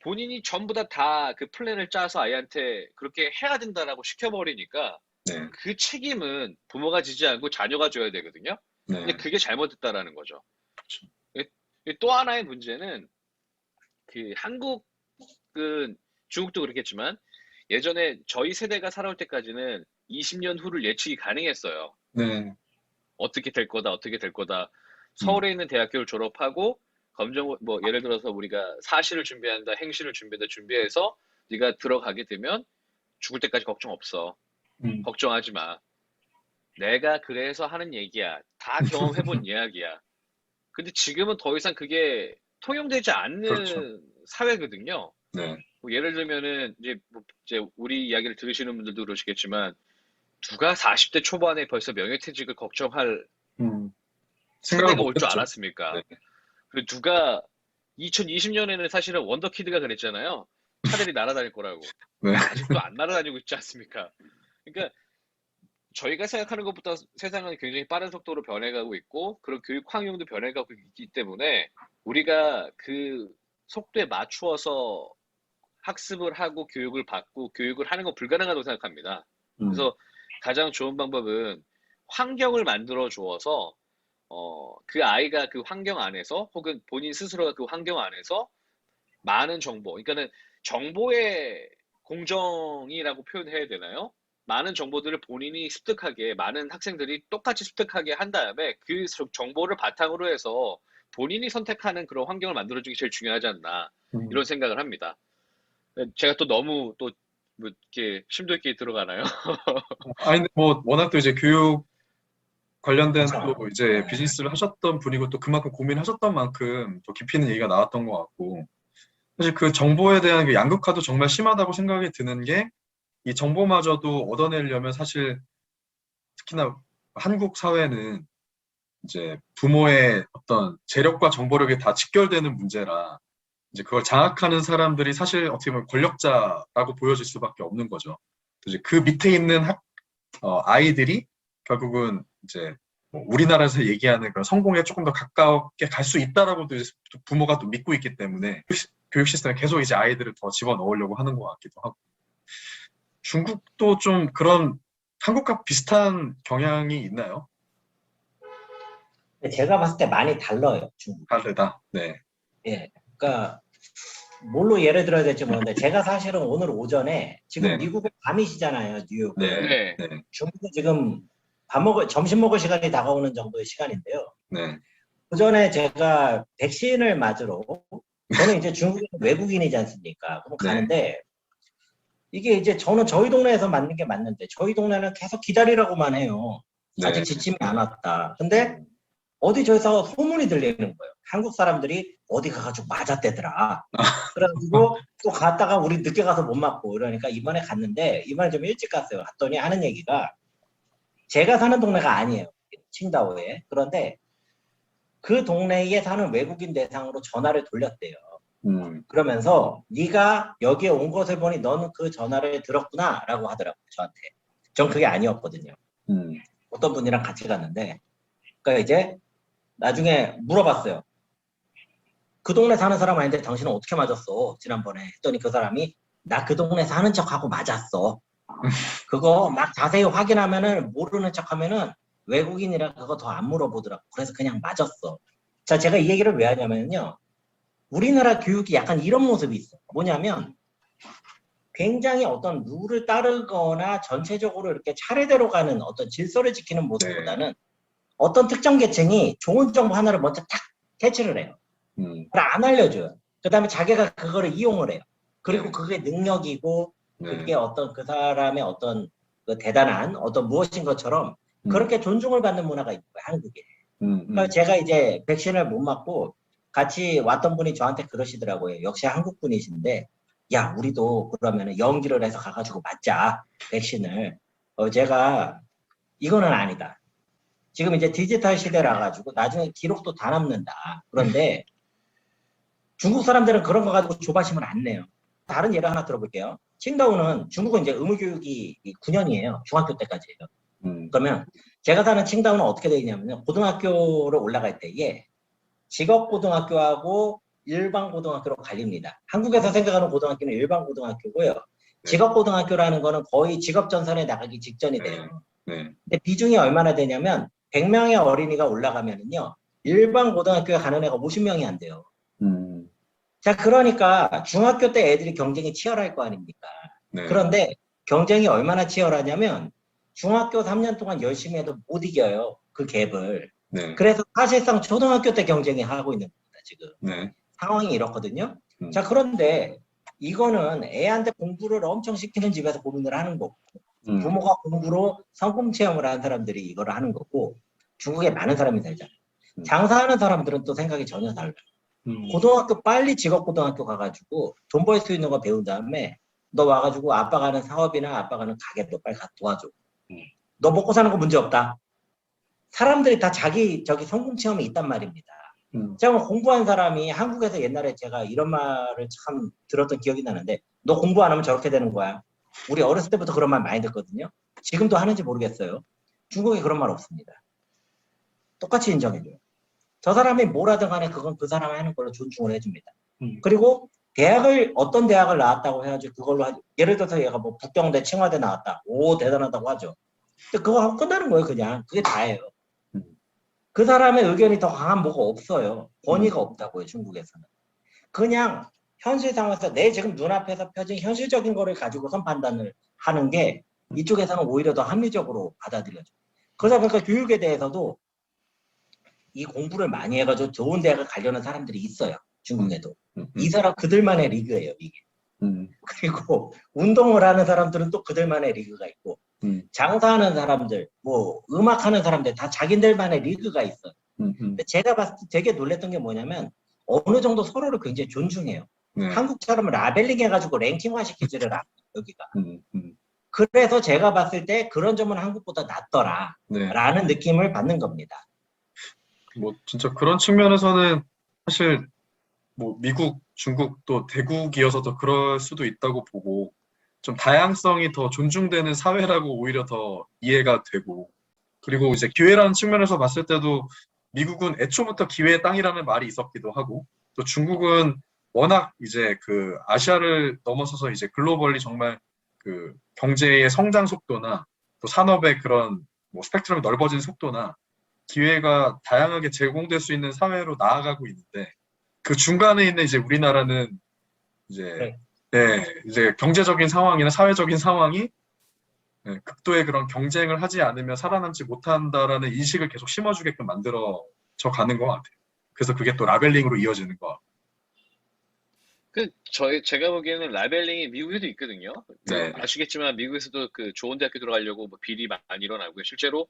본인이 전부 다 그 플랜을 짜서 아이한테 그렇게 해야 된다라고 시켜버리니까 네. 그 책임은 부모가 지지 않고 자녀가 져야 되거든요. 네. 근데 그게 잘못됐다라는 거죠. 그렇죠. 또 하나의 문제는 그 한국은 중국도 그렇겠지만 예전에 저희 세대가 살아올 때까지는 20년 후를 예측이 가능했어요. 네. 어떻게 될 거다, 어떻게 될 거다. 서울에 있는 대학교를 졸업하고 뭐 예를 들어서 우리가 사시를 준비한다, 행시를 준비한다, 준비해서 네가 들어가게 되면 죽을 때까지 걱정 없어. 걱정하지 마. 내가 그래서 하는 얘기야. 다 경험해본 이야기야. 근데 지금은 더 이상 그게 통용되지 않는 그렇죠. 사회거든요. 네. 뭐 예를 들면은 이제 우리 이야기를 들으시는 분들도 그러시겠지만 누가 40대 초반에 벌써 명예퇴직을 걱정할 생각을 세대가 올 줄 못했죠. 알았습니까? 네. 그리고 누가 2020년에는 사실은 원더키드가 그랬잖아요. 차들이 날아다닐 거라고. 네. 아직도 안 날아다니고 있지 않습니까? 그러니까 저희가 생각하는 것보다 세상은 굉장히 빠른 속도로 변해가고 있고 그런 교육 환경도 변해가고 있기 때문에 우리가 그 속도에 맞추어서 학습을 하고 교육을 받고 교육을 하는 건 불가능하다고 생각합니다. 그래서 가장 좋은 방법은 환경을 만들어 주어서 그 아이가 그 환경 안에서 혹은 본인 스스로가 그 환경 안에서 많은 정보, 그러니까는 정보의 공정이라고 표현해야 되나요? 많은 정보들을 본인이 습득하게, 많은 학생들이 똑같이 습득하게 한 다음에 그 정보를 바탕으로 해서 본인이 선택하는 그런 환경을 만들어주는 게 제일 중요하지 않나 음. 이런 생각을 합니다. 제가 또 너무 또 뭐 이렇게 심도 있게 들어가나요? 아니, 근데 뭐, 워낙 또 이제 교육 관련된 그쵸. 또 이제 네. 비즈니스를 하셨던 분이고 또 그만큼 고민하셨던 만큼 더 깊이 있는 얘기가 나왔던 것 같고, 사실 그 정보에 대한 그 양극화도 정말 심하다고 생각이 드는 게, 이 정보마저도 얻어내려면 사실 특히나 한국 사회는 이제 부모의 어떤 재력과 정보력이 다 직결되는 문제라 이제 그걸 장악하는 사람들이 사실 어떻게 보면 권력자라고 보여질 수밖에 없는 거죠. 이제 그 밑에 있는 아이들이 결국은 이제 뭐 우리나라에서 얘기하는 그런 성공에 조금 더 가깝게 갈 수 있다라고도 이제 부모가 또 믿고 있기 때문에 교육 시스템에 계속 이제 아이들을 더 집어넣으려고 하는 것 같기도 하고. 중국도 좀 그런 한국과 비슷한 경향이 있나요? 근데 제가 봤을 때 많이 달라요, 중국. 다르다. 네. 예. 그러니까 뭘로 예를 들어야 될지 모르는데 제가 사실은 오늘 오전에 지금 네. 미국은 밤이시잖아요, 뉴욕은. 네. 네. 네. 중국은 지금 점심 먹을 시간이 다가오는 정도의 시간인데요. 네. 오전에 제가 백신을 맞으러 저는 이제 중국인 외국인이지 않습니까? 그럼 네. 가는데 이게 이제 저는 저희 동네에서 맞는 게 맞는데 저희 동네는 계속 기다리라고만 해요. 네. 아직 지침이 안 왔다. 근데 어디 저기서 소문이 들리는 거예요. 한국 사람들이 어디 가가지고 맞았대더라. 그래가지고 또 갔다가 우리 늦게 가서 못 맞고 이러니까 이번에 갔는데 이번에 좀 일찍 갔어요. 갔더니 하는 얘기가 제가 사는 동네가 아니에요. 칭다오에. 그런데 그 동네에 사는 외국인 대상으로 전화를 돌렸대요. 그러면서 네가 여기에 온 것을 보니 너는 그 전화를 들었구나라고 하더라고요. 저한테. 전 그게 아니었거든요. 어떤 분이랑 같이 갔는데 그러니까 이제 나중에 물어봤어요. 그 동네 사는 사람 아닌데 당신은 어떻게 맞았어? 지난번에 했더니 그 사람이 나 그 동네 사는 척하고 맞았어. 그거 막 자세히 확인하면은 모르는 척하면은 외국인이라 그거 더 안 물어보더라고. 그래서 그냥 맞았어. 자, 제가 이 얘기를 왜 하냐면요. 우리나라 교육이 약간 이런 모습이 있어. 뭐냐면 굉장히 어떤 룰을 따르거나 전체적으로 이렇게 차례대로 가는 어떤 질서를 지키는 모습보다는 어떤 특정 계층이 좋은 정보 하나를 먼저 탁 캐치를 해요. 그걸 안 알려줘요. 그 다음에 자기가 그거를 이용을 해요. 그리고 그게 능력이고 그게 어떤 그 사람의 어떤 그 대단한 어떤 무엇인 것처럼 그렇게 존중을 받는 문화가 있고요, 한국에. 그러니까 제가 이제 백신을 못 맞고 같이 왔던 분이 저한테 그러시더라고요. 역시 한국 분이신데, 야, 우리도 그러면 연기를 해서 가가지고 맞자, 백신을. 제가 이거는 아니다. 지금 이제 디지털 시대라 가지고 나중에 기록도 다 남는다. 그런데 중국 사람들은 그런 거 가지고 조바심을 안 내요. 다른 예를 하나 들어볼게요. 칭다오는 중국은 이제 의무교육이 9년이에요. 중학교 때까지예요. 그러면 제가 사는 칭다오는 어떻게 되어 있냐면요. 고등학교를 올라갈 때에 직업고등학교하고 일반고등학교로 갈립니다. 한국에서 생각하는 고등학교는 일반고등학교고요. 직업고등학교라는 거는 거의 직업전선에 나가기 직전이 돼요. 근데 비중이 얼마나 되냐면 100명의 어린이가 올라가면은요. 일반고등학교에 가는 애가 50명이 안 돼요. 자, 그러니까 중학교 때 애들이 경쟁이 치열할 거 아닙니까? 그런데 경쟁이 얼마나 치열하냐면 중학교 3년 동안 열심히 해도 못 이겨요. 그 갭을. 그래서 사실상 초등학교 때 경쟁이 하고 있는 겁니다. 지금. 상황이 이렇거든요. 자, 그런데 이거는 애한테 공부를 엄청 시키는 집에서 고민을 하는 거고 부모가 공부로 성공 체험을 하는 사람들이 이걸 하는 거고 중국에 많은 사람이 살잖아요. 장사하는 사람들은 또 생각이 전혀 달라요. 고등학교 빨리 직업고등학교 가가지고 돈 벌 수 있는 거 배운 다음에 너 와가지고 아빠가 하는 사업이나 아빠가 하는 가게 너 빨리 가 도와줘. 너 먹고 사는 거 문제 없다. 사람들이 다 자기 저기 성공 체험이 있단 말입니다. 제가 공부한 사람이 한국에서 옛날에 제가 이런 말을 참 들었던 기억이 나는데 너 공부 안 하면 저렇게 되는 거야. 우리 어렸을 때부터 그런 말 많이 듣거든요. 지금도 하는지 모르겠어요. 중국에 그런 말 없습니다. 똑같이 인정해줘요. 저 사람이 뭘 하든 간에 그건 그 사람이 하는 걸로 존중을 해줍니다. 그리고 어떤 대학을 나왔다고 해야지 그걸로 하죠. 예를 들어서 얘가 뭐 북경대, 칭화대 나왔다. 오, 대단하다고 하죠. 근데 그거 하고 끝나는 거예요, 그냥. 그게 다예요. 그 사람의 의견이 더 강한 뭐가 없어요. 권위가 없다고요, 중국에서는. 그냥 현실 상황에서 내 지금 눈앞에서 펴진 현실적인 거를 가지고선 판단을 하는 게 이쪽에서는 오히려 더 합리적으로 받아들여져요. 그러다 보니까 교육에 대해서도 이 공부를 많이 해가지고 좋은 대학을 가려는 사람들이 있어요. 중국에도. 음, 이 사람 그들만의 리그예요, 이게. 음, 그리고 운동을 하는 사람들은 또 그들만의 리그가 있고, 음, 장사하는 사람들, 뭐 음악하는 사람들 다 자기들만의 리그가 있어요. 음. 근데 제가 봤을 때 되게 놀랬던 게 뭐냐면 어느 정도 서로를 굉장히 존중해요. 네. 한국처럼 라벨링 해가지고 랭킹화 시키지를 않아요, 여기가. 음. 그래서 제가 봤을 때 그런 점은 한국보다 낫더라 네. 라는 느낌을 받는 겁니다. 뭐 진짜 그런 측면에서는 사실 뭐 미국, 중국 또 대국이어서 더 그럴 수도 있다고 보고 좀 다양성이 더 존중되는 사회라고 오히려 더 이해가 되고 그리고 이제 기회라는 측면에서 봤을 때도 미국은 애초부터 기회의 땅이라는 말이 있었기도 하고 또 중국은 워낙 이제 그 아시아를 넘어서서 이제 글로벌리 정말 그 경제의 성장 속도나 또 산업의 그런 뭐 스펙트럼이 넓어진 속도나 기회가 다양하게 제공될 수 있는 사회로 나아가고 있는데 그 중간에 있는 이제 우리나라는 이제 네. 네, 이제 경제적인 상황이나 사회적인 상황이 네, 극도의 그런 경쟁을 하지 않으면 살아남지 못한다라는 인식을 계속 심어주게끔 만들어져 가는 것 같아요. 그래서 그게 또 라벨링으로 이어지는 것 같아요. 제가 보기에는 라벨링이 미국에도 있거든요. 네. 아시겠지만 미국에서도 그 좋은 대학교 들어가려고 뭐 비리 많이 일어나고요. 실제로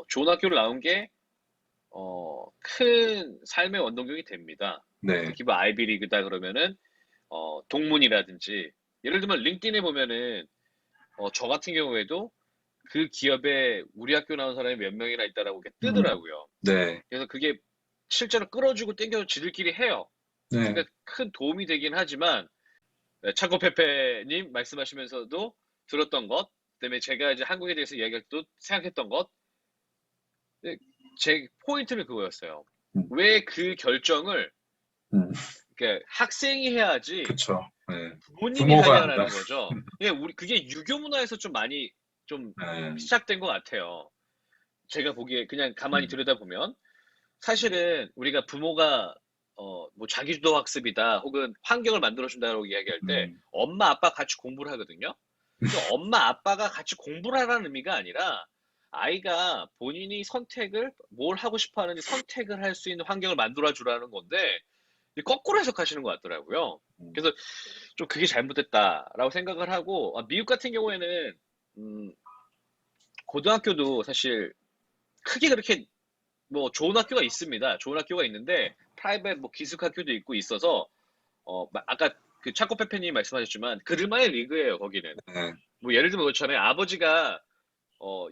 좋은 학교를 나온 게 큰 삶의 원동력이 됩니다. 네. 특히 뭐 아이비리그다 그러면은 동문이라든지 예를 들면 링크드인에 보면은 저 같은 경우에도 그 기업에 우리 학교 나온 사람이 몇 명이나 있다라고 이렇게 뜨더라고요. 네. 그래서 그게 실제로 끌어주고 땡겨서 지들끼리 해요. 네. 그러니까 큰 도움이 되긴 하지만 차코페페님 말씀하시면서도 들었던 것, 그다음에 제가 이제 한국에 대해서 이야기할 때도 생각했던 것, 제 포인트는 그거였어요. 음. 왜 그 결정을 음. 그러니까 학생이 해야지 그쵸. 네. 부모님이 부모가 하냐라는 한다. 거죠. 그게 유교 문화에서 좀 많이 좀 네. 시작된 것 같아요. 제가 보기에 그냥 가만히 음. 들여다보면 사실은 우리가 부모가 뭐 자기주도 학습이다 혹은 환경을 만들어준다고 이야기할 때 엄마 아빠 같이 공부를 하거든요. 근데 엄마 아빠가 같이 공부를 하라는 의미가 아니라 아이가 본인이 선택을 뭘 하고 싶어 하는지 선택을 할 수 있는 환경을 만들어 주라는 건데 거꾸로 해석하시는 것 같더라고요. 그래서 좀 그게 잘못됐다라고 생각을 하고 미국 같은 경우에는 고등학교도 사실 크게 그렇게 뭐 좋은 학교가 있습니다. 좋은 학교가 있는데 프라이빗 뭐 기숙 학교도 있고 있어서 아까 그 차코페페님 말씀하셨지만 그들만의 리그예요. 거기는 네. 뭐 예를 들면 그렇잖아요. 아버지가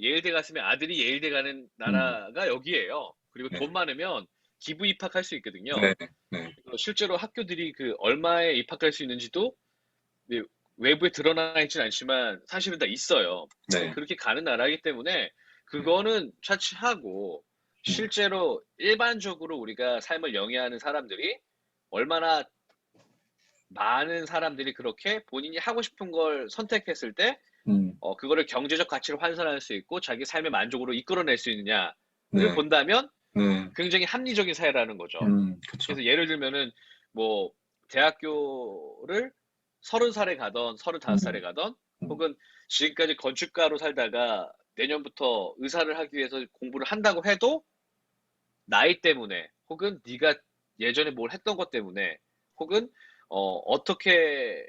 예일대 갔으면 아들이 예일대 가는 나라가 여기예요. 그리고 네. 돈 많으면 기부 입학할 수 있거든요. 네. 네. 실제로 학교들이 그 얼마에 입학할 수 있는지도 외부에 드러나 있지는 않지만 사실은 다 있어요. 네. 그렇게 가는 나라이기 때문에 그거는 차치하고 실제로 일반적으로 우리가 삶을 영위하는 사람들이 얼마나 많은 사람들이 그렇게 본인이 하고 싶은 걸 선택했을 때 그거를 경제적 가치로 환산할 수 있고 자기 삶의 만족으로 이끌어낼 수 있느냐를 네. 본다면 네. 굉장히 합리적인 사회라는 거죠. 그쵸. 그래서 예를 들면은 뭐 대학교를 30살에 가던 35살에 가던 혹은 지금까지 건축가로 살다가 내년부터 의사를 하기 위해서 공부를 한다고 해도 나이 때문에 혹은 네가 예전에 뭘 했던 것 때문에 혹은 어떻게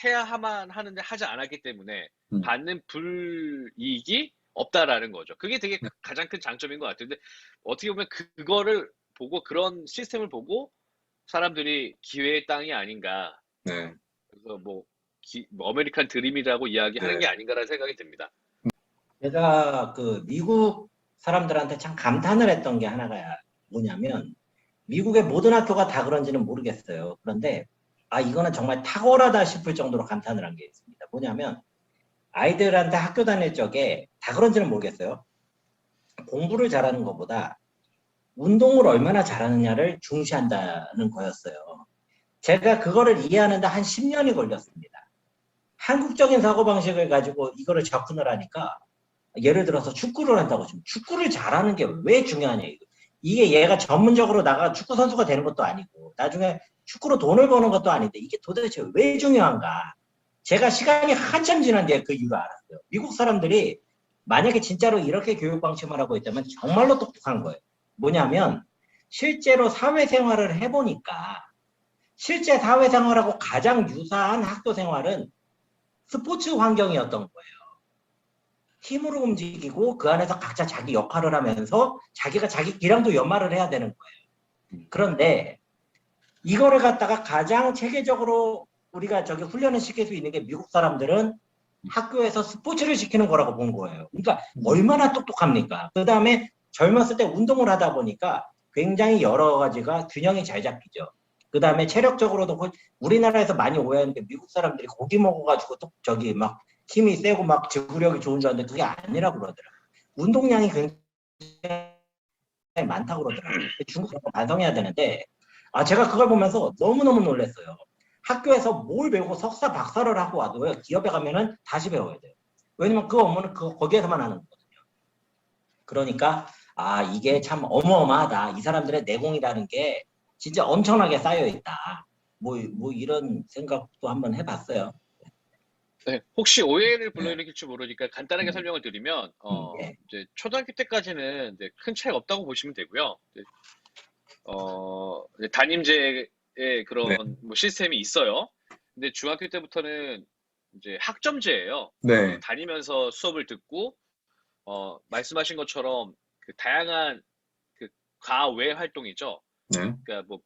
해야만 하는데 하지 않았기 때문에 받는 불이익이 없다라는 거죠. 그게 되게 가장 큰 장점인 것 같아요. 근데 어떻게 보면 그거를 보고 그런 시스템을 보고 사람들이 기회의 땅이 아닌가. 네. 그래서 뭐 아메리칸 드림이라고 이야기하는 네. 게 아닌가라는 생각이 듭니다. 제가 그 미국 사람들한테 참 감탄을 했던 게 하나가 뭐냐면 미국의 모든 학교가 다 그런지는 모르겠어요. 그런데 이거는 정말 탁월하다 싶을 정도로 감탄을 한 게 있습니다. 뭐냐면 아이들한테 학교 다닐 적에 다 그런지는 모르겠어요. 공부를 잘하는 것보다 운동을 얼마나 잘하느냐를 중시한다는 거였어요. 제가 그거를 이해하는데 한 10년이 걸렸습니다. 한국적인 사고방식을 가지고 이거를 접근을 하니까 예를 들어서 축구를 한다고 치면 축구를 잘하는 게 왜 중요하냐 이게 얘가 전문적으로 나가 축구 선수가 되는 것도 아니고 나중에 축구로 돈을 버는 것도 아닌데 이게 도대체 왜 중요한가. 제가 시간이 한참 지난 뒤에 그 이유를 알았어요. 미국 사람들이 만약에 진짜로 이렇게 교육 방침을 하고 있다면 정말로 똑똑한 거예요. 뭐냐면 실제로 사회생활을 해보니까 실제 사회생활하고 가장 유사한 학교 생활은 스포츠 환경이었던 거예요. 팀으로 움직이고 그 안에서 각자 자기 역할을 하면서 자기가 자기 기량도 연마를 해야 되는 거예요. 그런데 이거를 갖다가 가장 체계적으로 우리가 저기 훈련을 시킬 수 있는 게 미국 사람들은 학교에서 스포츠를 시키는 거라고 본 거예요. 그러니까 얼마나 똑똑합니까? 그 다음에 젊었을 때 운동을 하다 보니까 굉장히 여러 가지가 균형이 잘 잡히죠. 그 다음에 체력적으로도 우리나라에서 많이 오해하는 게 미국 사람들이 고기 먹어가지고 또 저기 막 힘이 세고 막 지구력이 좋은 줄 알았는데 그게 아니라고 그러더라고요. 운동량이 굉장히 많다고 그러더라고요. 중국에서 반성해야 되는데 제가 그걸 보면서 너무너무 놀랐어요. 학교에서 뭘 배우고 석사 박사를 하고 와도요. 기업에 가면은 다시 배워야 돼요. 왜냐면 그 업무는 거기에서만 하는 거거든요. 그러니까 이게 참 어마어마하다. 이 사람들의 내공이라는 게 진짜 엄청나게 쌓여 있다. 뭐 이런 생각도 한번 해봤어요. 네, 혹시 오해를 불러일으킬지 모르니까 간단하게 설명을 드리면, 예. 이제 초등학교 때까지는 이제 큰 차이가 없다고 보시면 되고요. 이제 담임제의 그런 뭐 시스템이 있어요. 근데 중학교 때부터는 이제 학점제예요. 네. 다니면서 수업을 듣고, 말씀하신 것처럼 그 다양한 그 과외 활동이죠. 네. 그러니까 뭐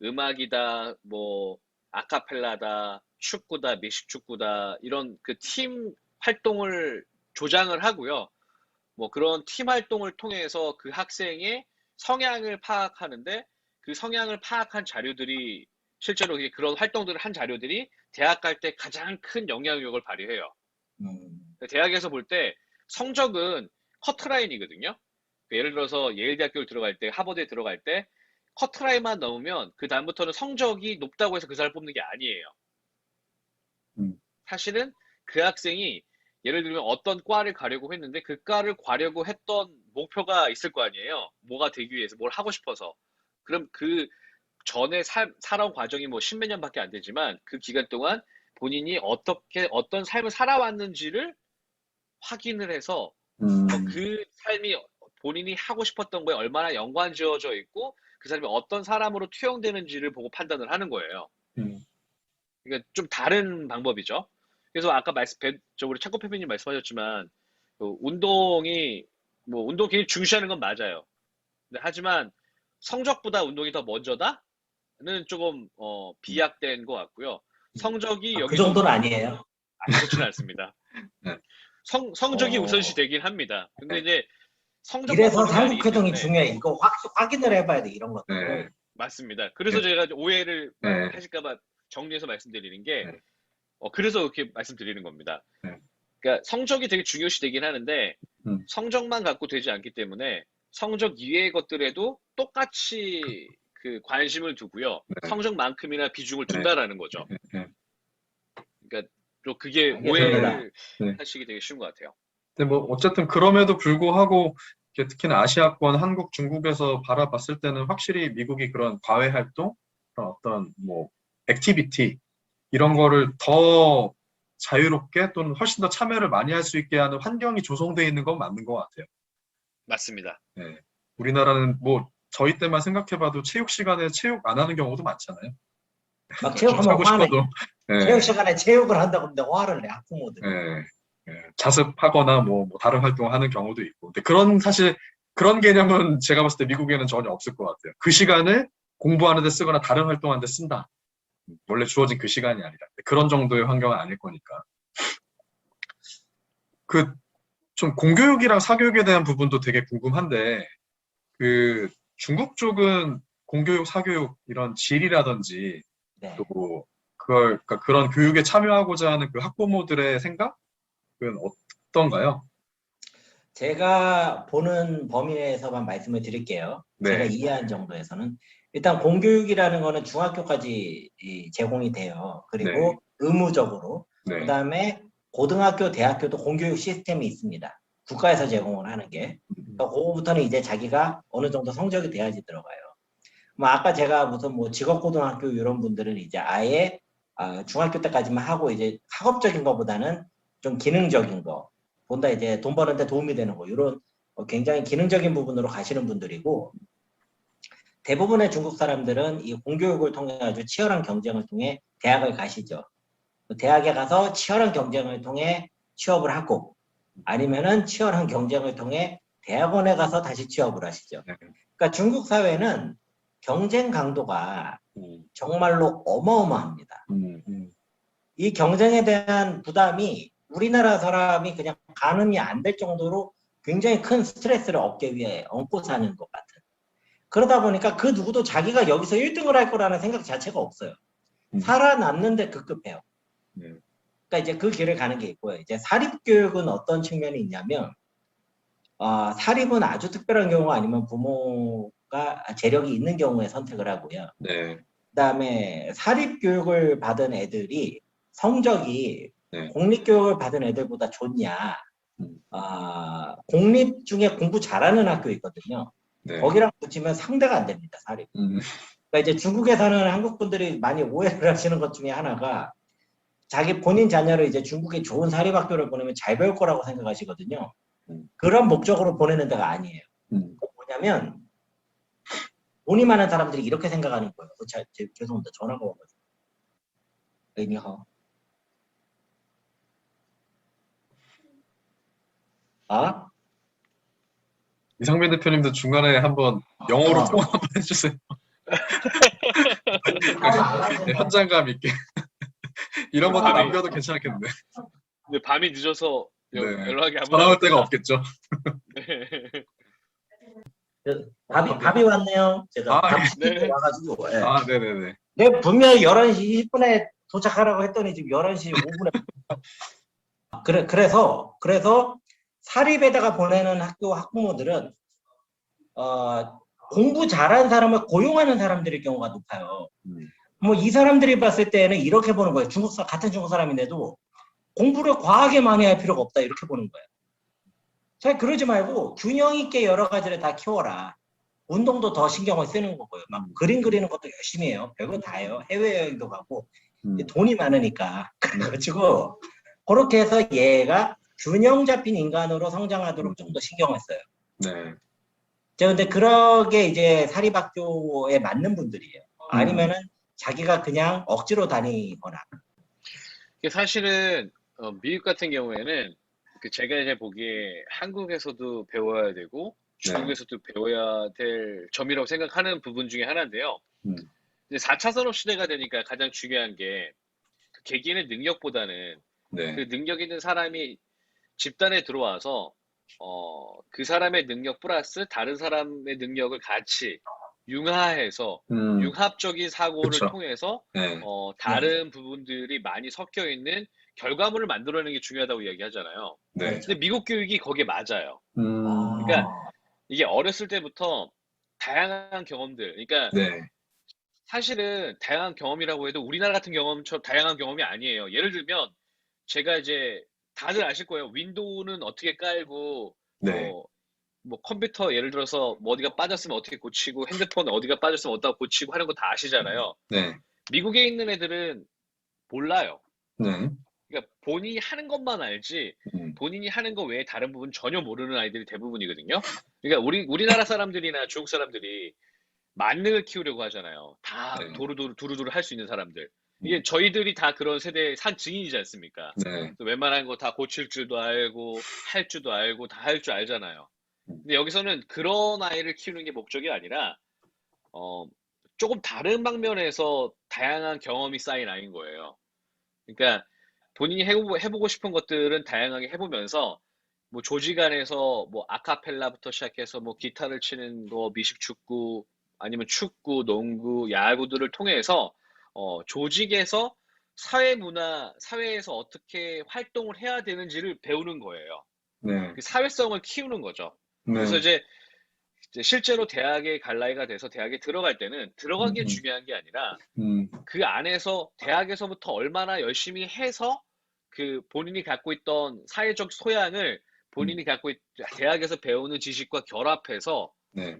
음악이다, 뭐 아카펠라다, 축구다, 미식축구다 이런 그 팀 활동을 조장을 하고요. 뭐 그런 팀 활동을 통해서 그 학생의 성향을 파악하는데 그 성향을 파악한 자료들이 실제로 그런 활동들을 한 자료들이 대학 갈 때 가장 큰 영향력을 발휘해요. 대학에서 볼 때 성적은 커트라인이거든요. 예를 들어서 예일대학교를 들어갈 때, 하버드에 들어갈 때 커트라인만 넘으면 그 다음부터는 성적이 높다고 해서 그 사람을 뽑는 게 아니에요. 사실은 그 학생이 예를 들면 어떤 과를 가려고 했는데 그 과를 가려고 했던 목표가 있을 거 아니에요. 뭐가 되기 위해서 뭘 하고 싶어서. 그럼 그 전에 살아온 과정이 뭐 십몇 년밖에 안 되지만 그 기간 동안 본인이 어떤 삶을 살아왔는지를 확인을 해서 그 삶이 본인이 하고 싶었던 거에 얼마나 연관지어져 있고 그 사람이 어떤 사람으로 투영되는지를 보고 판단을 하는 거예요. 그러니까 좀 다른 방법이죠. 그래서 아까 우리 차코페미님 말씀하셨지만 운동이 뭐 운동 굉장히 중시하는 건 맞아요. 하지만 성적보다 운동이 더 먼저다는 조금 비약된 것 같고요. 성적이 그 여기서 정도는 아니에요. 그렇지는 않습니다. 네. 성적이 우선시 되긴 합니다. 근데 이제 성적만 이래서 보는 게 아니기 삼국회동이 때문에 중요해. 이거 확인을 해봐야 돼, 이런 것들. 네. 맞습니다. 그래서 네. 제가 오해를 네. 하실까봐 정리해서 말씀드리는 게 네. 그래서 이렇게 말씀드리는 겁니다. 네. 그러니까 성적이 되게 중요시 되긴 하는데 성적만 갖고 되지 않기 때문에 성적 이외의 것들에도 똑같이 그 관심을 두고요. 네. 성적만큼이나 비중을 둔다라는 거죠. 네. 그러니까 또 그게 알겠습니다. 오해를 네. 하시기 되게 쉬운 것 같아요. 근데 뭐 어쨌든 그럼에도 불구하고 특히나 아시아권, 한국, 중국에서 바라봤을 때는 확실히 미국이 그런 과외 활동, 그런 어떤 뭐 액티비티 이런 거를 더 자유롭게 또는 훨씬 더 참여를 많이 할 수 있게 하는 환경이 조성되어 있는 건 맞는 것 같아요. 맞습니다. 네. 우리나라는 뭐 저희 때만 생각해봐도 체육 시간에 체육 안 하는 경우도 많잖아요. 막 체육하면 하고 화내. 싶어도. 네. 체육 시간에 체육을 한다고 하는데 화를 내, 학부모들이. 네. 네. 자습하거나 뭐 다른 활동하는 경우도 있고. 근데 사실 그런 개념은 제가 봤을 때 미국에는 전혀 없을 것 같아요. 그 시간을 공부하는 데 쓰거나 다른 활동하는 데 쓴다. 원래 주어진 그 시간이 아니라. 그런 정도의 환경은 아닐 거니까. 좀 공교육이랑 사교육에 대한 부분도 되게 궁금한데, 중국 쪽은 공교육, 사교육 이런 질이라든지 네. 또 그러니까 그런 교육에 참여하고자 하는 그 학부모들의 생각은 어떤가요? 제가 보는 범위 내에서만 말씀을 드릴게요. 네. 제가 이해한 정도에서는 일단 공교육이라는 거는 중학교까지 제공이 돼요. 그리고 의무적으로. 네. 그다음에 고등학교, 대학교도 공교육 시스템이 있습니다. 국가에서 제공을 하는 게. 그러니까 그거부터는 이제 자기가 어느 정도 성적이 돼야지 들어가요. 뭐 아까 제가 무슨 뭐 직업고등학교 이런 분들은 이제 아예 중학교 때까지만 하고 이제 학업적인 것보다는 좀 기능적인 거, 본다 이제 돈 버는데 도움이 되는 거 이런 굉장히 기능적인 부분으로 가시는 분들이고, 대부분의 중국 사람들은 이 공교육을 통해 아주 치열한 경쟁을 통해 대학을 가시죠. 대학에 가서 치열한 경쟁을 통해 취업을 하고 아니면은 치열한 경쟁을 통해 대학원에 가서 다시 취업을 하시죠. 네. 그러니까 중국 사회는 경쟁 강도가 음. 정말로 어마어마합니다. 음. 이 경쟁에 대한 부담이 우리나라 사람이 그냥 가늠이 안 될 정도로 굉장히 큰 스트레스를 어깨 위에 얹고 사는 것 같은. 그러다 보니까 그 누구도 자기가 여기서 1등을 할 거라는 생각 자체가 없어요. 살아남는데 급급해요. 네. 그러니까 이제 그 길을 가는 게 있고요. 이제 사립교육은 어떤 측면이 있냐면, 사립은 아주 특별한 경우 아니면 부모가 재력이 있는 경우에 선택을 하고요. 네. 그다음에 사립교육을 받은 애들이 성적이 네. 공립교육을 받은 애들보다 좋냐? 음. 공립 중에 공부 잘하는 학교 있거든요. 네. 거기랑 붙이면 상대가 안 됩니다. 사립. 그러니까 이제 중국에 사는 한국 분들이 많이 오해를 하시는 것 중에 하나가 자기 본인 자녀를 이제 중국의 좋은 사립학교를 보내면 잘 배울 거라고 생각하시거든요. 그런 목적으로 보내는 데가 아니에요. 뭐냐면 돈이 많은 사람들이 이렇게 생각하는 거예요. 죄송합니다. 전화가 와가지고. 니하오. 이상민 대표님도 중간에 한번 영어로 어. 통화 한번 해주세요. 네, 현장감 있게. 이런 것도 밤이- 남겨도 괜찮겠는데. 근데 밤이 늦어서 네. 연락이 안 전화 올 데가 받았구나. 없겠죠. 네. 밥이 왔네요. 제가 아, 밥 시키고 네. 와가지고. 예. 아, 네네네. 내가 분명히 11시 20분에 도착하라고 했더니 지금 11시 5분에. 그래서 사립에다가 보내는 학교 학부모들은 공부 잘하는 사람을 고용하는 사람들일 경우가 높아요. 뭐 이 사람들이 봤을 때는 이렇게 보는 거예요. 같은 중국 사람인데도 공부를 과하게 많이 할 필요가 없다 이렇게 보는 거예요. 잘 그러지 말고 균형 있게 여러 가지를 다 키워라. 운동도 더 신경을 쓰는 거고요. 막 그림 그리는 것도 열심히 해요. 별거 다 해요. 해외여행도 가고 돈이 많으니까. 그래가지고 그렇게 해서 얘가 균형 잡힌 인간으로 성장하도록 좀 더 신경을 써요. 네. 근데 그러게 이제 사립학교에 맞는 분들이에요. 아니면은 자기가 그냥 억지로 다니거나. 이게 사실은 미국 같은 경우에는 제가 이제 보기에 한국에서도 배워야 되고 중국에서도 배워야 될 점이라고 생각하는 부분 중에 하나인데요. 이제 4차 산업 시대가 되니까 가장 중요한 게 그 개개인의 능력보다는 네. 그 능력 있는 사람이 집단에 들어와서 그 사람의 능력 플러스 다른 사람의 능력을 같이 융화해서 융합적인 사고를 그쵸. 통해서 네. 다른 부분들이 많이 섞여 있는 결과물을 만들어내는 게 중요하다고 이야기하잖아요. 네. 근데 미국 교육이 거기에 맞아요. 그러니까 그러니까 이게 어렸을 때부터 다양한 경험들, 그러니까 네. 사실은 다양한 경험이라고 해도 우리나라 같은 경험처럼 다양한 경험이 아니에요. 예를 들면 제가 이제 다들 아실 거예요. 윈도우는 어떻게 깔고 네. 뭐 컴퓨터 예를 들어서 뭐 어디가 빠졌으면 어떻게 고치고 핸드폰 어디가 빠졌으면 어디다 고치고 하는 거 다 아시잖아요. 네. 미국에 있는 애들은 몰라요. 네. 그러니까 본인이 하는 것만 알지 음. 본인이 하는 거 외에 다른 부분 전혀 모르는 아이들이 대부분이거든요. 그러니까 우리나라 사람들이나 중국 사람들이 만능을 키우려고 하잖아요. 다 네. 두루두루 할 수 있는 사람들. 이게 저희들이 다 그런 세대의 산 증인이지 않습니까? 네. 웬만한 거 다 고칠 줄도 알고 할 줄도 알고 다 할 줄 알잖아요. 근데 여기서는 그런 아이를 키우는 게 목적이 아니라 조금 다른 방면에서 다양한 경험이 쌓인 아이인 거예요. 그러니까 본인이 해보고 싶은 것들은 다양하게 해보면서 뭐 조직 안에서 뭐 아카펠라부터 시작해서 뭐 기타를 치는 거, 미식축구 아니면 축구, 농구, 야구들을 통해서 조직에서 사회에서 어떻게 활동을 해야 되는지를 배우는 거예요. 네. 그 사회성을 키우는 거죠. 네. 그래서 이제 실제로 대학에 갈 나이가 돼서 대학에 들어갈 때는 들어간 게 중요한 게 아니라 그 안에서 대학에서부터 얼마나 열심히 해서 그 본인이 갖고 있던 사회적 소양을 본인이 대학에서 배우는 지식과 결합해서 네.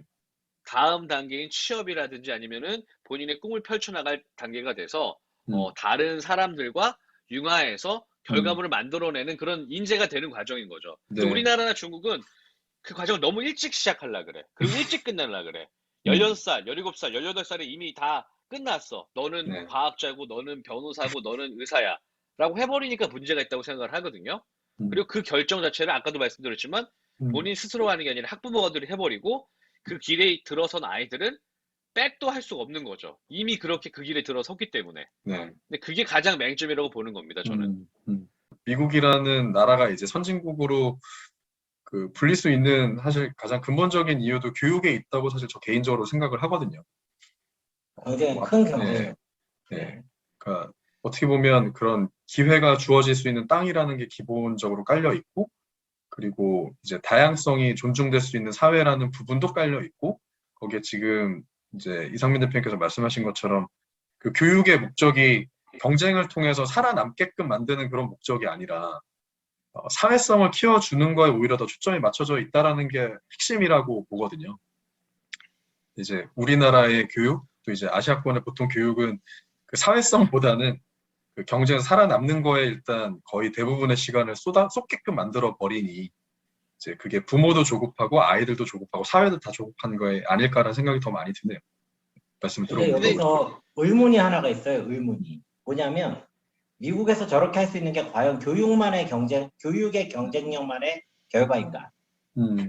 다음 단계인 취업이라든지 아니면은 본인의 꿈을 펼쳐나갈 단계가 돼서 다른 사람들과 융화해서 결과물을 만들어내는 그런 인재가 되는 과정인 거죠. 근데 네. 우리나라나 중국은 그 과정을 너무 일찍 시작하려 그래. 그리고 일찍 끝내려 그래. 16살, 17살, 18살에 이미 다 끝났어. 너는 네. 과학자고, 너는 변호사고, 너는 의사야. 라고 해버리니까 문제가 있다고 생각을 하거든요. 음. 그리고 그 결정 자체를 아까도 말씀드렸지만 본인 스스로 하는 게 아니라 학부모들이 해버리고 그 길에 들어선 아이들은 백도 할 수가 없는 거죠. 이미 그렇게 그 길에 들어섰기 때문에. 네. 근데 그게 가장 맹점이라고 보는 겁니다, 저는. 미국이라는 나라가 이제 선진국으로 그 불릴 수 있는 사실 가장 근본적인 이유도 교육에 있다고 사실 저 개인적으로 생각을 하거든요. 굉장히 큰 경쟁. 네. 네. 그러니까 어떻게 보면 그런 기회가 주어질 수 있는 땅이라는 게 기본적으로 깔려 있고, 그리고 이제 다양성이 존중될 수 있는 사회라는 부분도 깔려 있고, 거기에 지금 이제 이상민 대표님께서 말씀하신 것처럼 그 교육의 목적이 경쟁을 통해서 살아남게끔 만드는 그런 목적이 아니라 사회성을 키워주는 거에 오히려 더 초점이 맞춰져 있다라는 게 핵심이라고 보거든요. 이제 우리나라의 교육, 또 이제 아시아권의 보통 교육은 그 사회성보다는 그 경쟁에서 살아남는 거에 일단 거의 대부분의 시간을 쏟게끔 만들어 버리니 이제 그게 부모도 조급하고 아이들도 조급하고 사회도 다 조급한 거에 아닐까라는 생각이 더 많이 드네요. 말씀 근데 들어보니까. 여기서 의문이 하나가 있어요. 의문이. 뭐냐면 미국에서 저렇게 할 수 있는 게 과연 교육의 경쟁력만의 결과인가?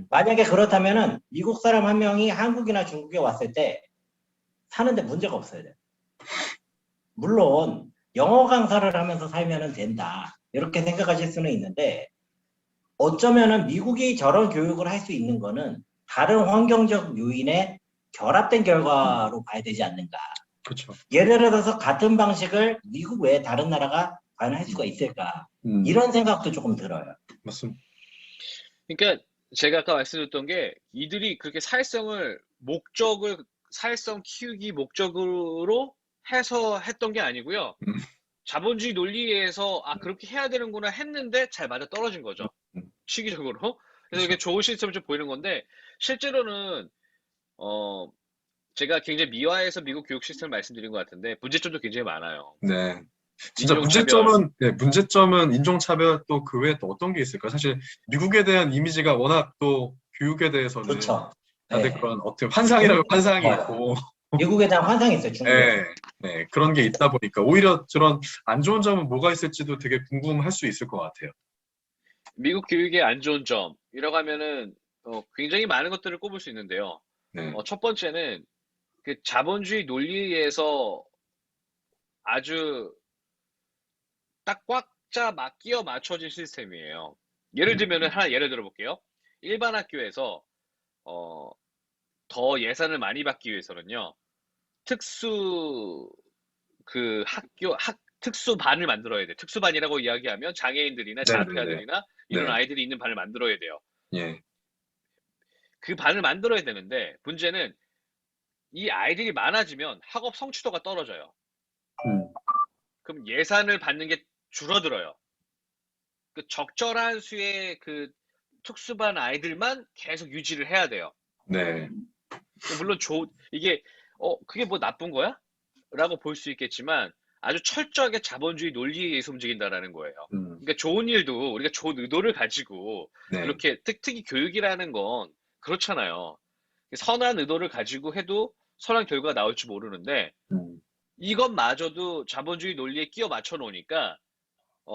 만약에 그렇다면은 미국 사람 한 명이 한국이나 중국에 왔을 때 사는데 문제가 없어야 돼. 물론 영어 강사를 하면서 살면은 된다. 이렇게 생각하실 수는 있는데 어쩌면은 미국이 저런 교육을 할 수 있는 거는 다른 환경적 요인에 결합된 결과로 봐야 되지 않는가. 그렇죠. 예를 들어서 같은 방식을 미국 외에 다른 나라가 과연 할 수가 있을까. 이런 생각도 조금 들어요. 맞습니다. 그러니까 제가 아까 말씀드렸던 게 이들이 그렇게 사회성 키우기 목적으로 해서 했던 게 아니고요. 자본주의 논리에서 그렇게 해야 되는구나 했는데 잘 맞아 떨어진 거죠. 시기적으로. 그래서 이게 좋은 시스템을 좀 보이는 건데 실제로는 제가 굉장히 미화해서 미국 교육 시스템을 말씀드린 것 같은데 문제점도 굉장히 많아요. 네. 진짜 인종차별. 문제점은 인종차별 또 그 외에 또 어떤 게 있을까? 사실 미국에 대한 이미지가 워낙 또 교육에 대해서는 그렇죠. 다들 네. 그런 어떻게 환상이라고 환상이 있고 미국에 대한 환상이 있어요. 중국에. 네, 그런 게 있다 보니까 오히려 저런 안 좋은 점은 뭐가 있을지도 되게 궁금할 수 있을 것 같아요. 미국 교육의 안 좋은 점이라고 하면은 굉장히 많은 것들을 꼽을 수 있는데요. 네. 첫 번째는 그 자본주의 논리에서 아주 딱 끼어 맞춰진 시스템이에요. 예를 들면은 예를 들어볼게요. 일반 학교에서 더 예산을 많이 받기 위해서는요. 특수반을 만들어야 돼. 특수반이라고 이야기하면 장애인들이나 자폐아들이나 이런 아이들이 있는 반을 만들어야 돼요. 예. 그 반을 만들어야 되는데 문제는 이 아이들이 많아지면 학업 성취도가 떨어져요. 그럼 예산을 받는 게 줄어들어요. 그 적절한 수의 그 특수반 아이들만 계속 유지를 해야 돼요. 네. 물론 이게 그게 뭐 나쁜 거야? 라고 볼 수 있겠지만 아주 철저하게 자본주의 논리에 의해서 움직인다라는 거예요. 그러니까 좋은 일도 우리가 좋은 의도를 가지고 그렇게 특히 교육이라는 건 그렇잖아요. 선한 의도를 가지고 해도 선한 결과가 나올지 모르는데 이것마저도 자본주의 논리에 끼워 맞춰 놓으니까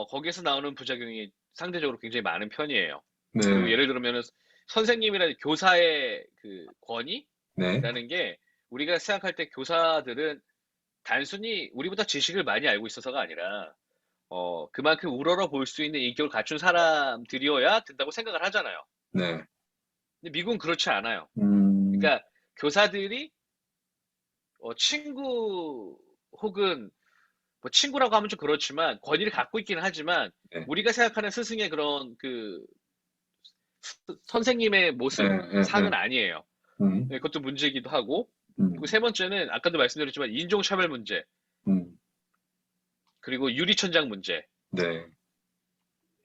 거기에서 나오는 부작용이 상대적으로 굉장히 많은 편이에요. 네. 그리고 예를 들면 선생님이라는 교사의 그 권위라는 게 우리가 생각할 때 교사들은 단순히 우리보다 지식을 많이 알고 있어서가 아니라 그만큼 우러러 볼 수 있는 인격을 갖춘 사람들이어야 된다고 생각을 하잖아요. 네. 근데 미국은 그렇지 않아요. 그러니까 교사들이 친구 혹은 뭐 친구라고 하면 좀 그렇지만 권위를 갖고 있기는 하지만 우리가 생각하는 스승의 그런 그 선생님의 모습 상은 아니에요. 네, 그것도 문제이기도 하고 그리고 세 번째는 아까도 말씀드렸지만 인종차별 문제 그리고 유리천장 문제 네.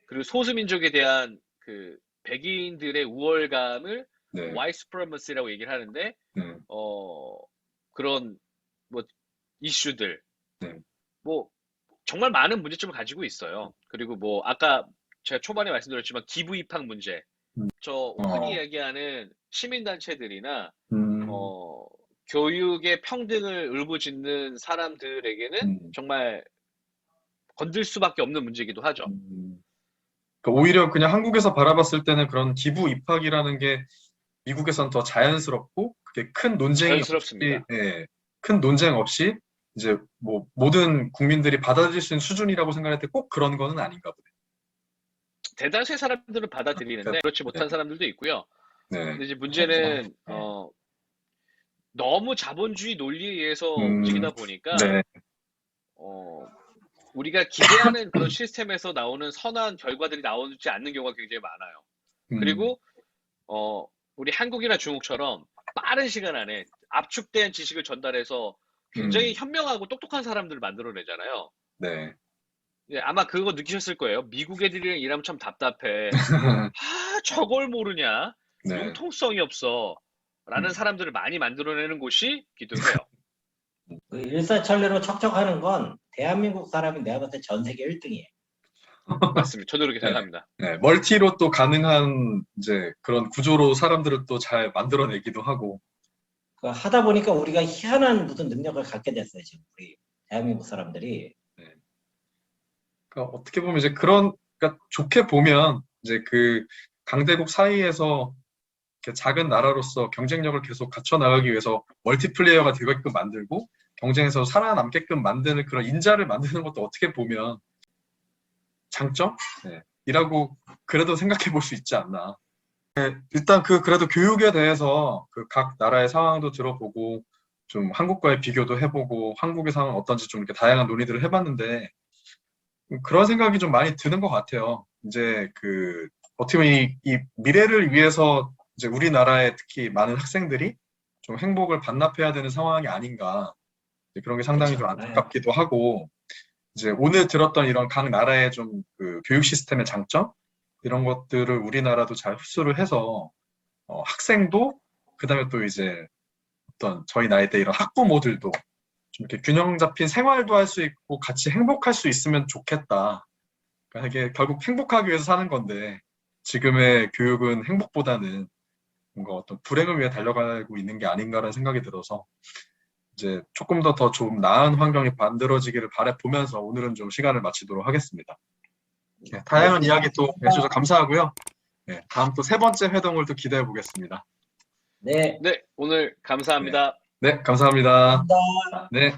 그리고 소수민족에 대한 그 백인들의 우월감을 white supremacy라고 얘기를 하는데 그런 뭐 이슈들 뭐 정말 많은 문제점을 가지고 있어요. 그리고 뭐 아까 제가 초반에 말씀드렸지만 기부 입학 문제 저 흔히 이야기하는 시민단체들이나 교육의 평등을 울부짖는 사람들에게는 정말 건들 수밖에 없는 문제이기도 하죠. 그러니까 오히려 그냥 한국에서 바라봤을 때는 그런 기부 입학이라는 게 미국에선 더 자연스럽고 그게 큰 논쟁이 없이, 자연스럽습니다. 예, 큰 논쟁 없이 이제 뭐 모든 국민들이 받아들일 수 있는 수준이라고 생각할 때 꼭 그런 거는 아닌가 보네. 대다수의 사람들은 받아들이는데 그렇지 못한 사람들도 있고요. 네. 근데 이제 문제는 너무 자본주의 논리에 의해서 움직이다 보니까 네. 우리가 기대하는 그런 시스템에서 나오는 선한 결과들이 나오지 않는 경우가 굉장히 많아요. 그리고 우리 한국이나 중국처럼 빠른 시간 안에 압축된 지식을 전달해서 굉장히 현명하고 똑똑한 사람들을 만들어내잖아요. 네. 예, 아마 그거 느끼셨을 거예요. 미국 애들이랑 일하면 참 답답해. 저걸 모르냐? 네. 융통성이 없어. 라는 사람들을 많이 만들어내는 곳이 기도해요. 그 일사천리로 척척하는 건 대한민국 사람이 내가 봤을 때 전 세계 1등이에요. 맞습니다. 저도 그렇게 생각합니다. 네, 멀티로 또 가능한 이제 그런 구조로 사람들을 또 잘 만들어내기도 하고. 그 하다 보니까 우리가 희한한 무슨 능력을 갖게 됐어요, 지금 우리 대한민국 사람들이. 그러니까 어떻게 보면 이제 그러니까 좋게 보면 이제 그 강대국 사이에서 이렇게 작은 나라로서 경쟁력을 계속 갖춰 나가기 위해서 멀티플레이어가 되게끔 만들고 경쟁에서 살아남게끔 만드는 그런 인자를 만드는 것도 어떻게 보면 장점? 네. 이라고 그래도 생각해 볼 수 있지 않나. 네, 일단 그래도 교육에 대해서 그 각 나라의 상황도 들어보고 좀 한국과의 비교도 해보고 한국의 상황은 어떤지 좀 이렇게 다양한 논의들을 해봤는데 그런 생각이 좀 많이 드는 것 같아요. 이제 어떻게 보면 이 미래를 위해서 이제 우리나라의 특히 많은 학생들이 좀 행복을 반납해야 되는 상황이 아닌가. 그런 게 상당히 좀 안타깝기도 하고, 이제 오늘 들었던 이런 각 나라의 좀 그 교육 시스템의 장점? 이런 것들을 우리나라도 잘 흡수를 해서, 학생도, 그 다음에 또 이제 어떤 저희 나이 때 이런 학부모들도 좀 이렇게 균형 잡힌 생활도 할 수 있고 같이 행복할 수 있으면 좋겠다. 그러니까 이게 결국 행복하기 위해서 사는 건데, 지금의 교육은 행복보다는 뭔가 어떤 불행을 위해 달려가고 있는 게 아닌가라는 생각이 들어서 이제 조금 더 좀 나은 환경이 만들어지기를 바라보면서 오늘은 좀 시간을 마치도록 하겠습니다. 네, 다양한 이야기 또 해주셔서 감사하고요. 네, 다음 또 세 번째 회동을 또 기대해 보겠습니다. 네. 네, 오늘 감사합니다. 네, 감사합니다. 감사합니다. 네.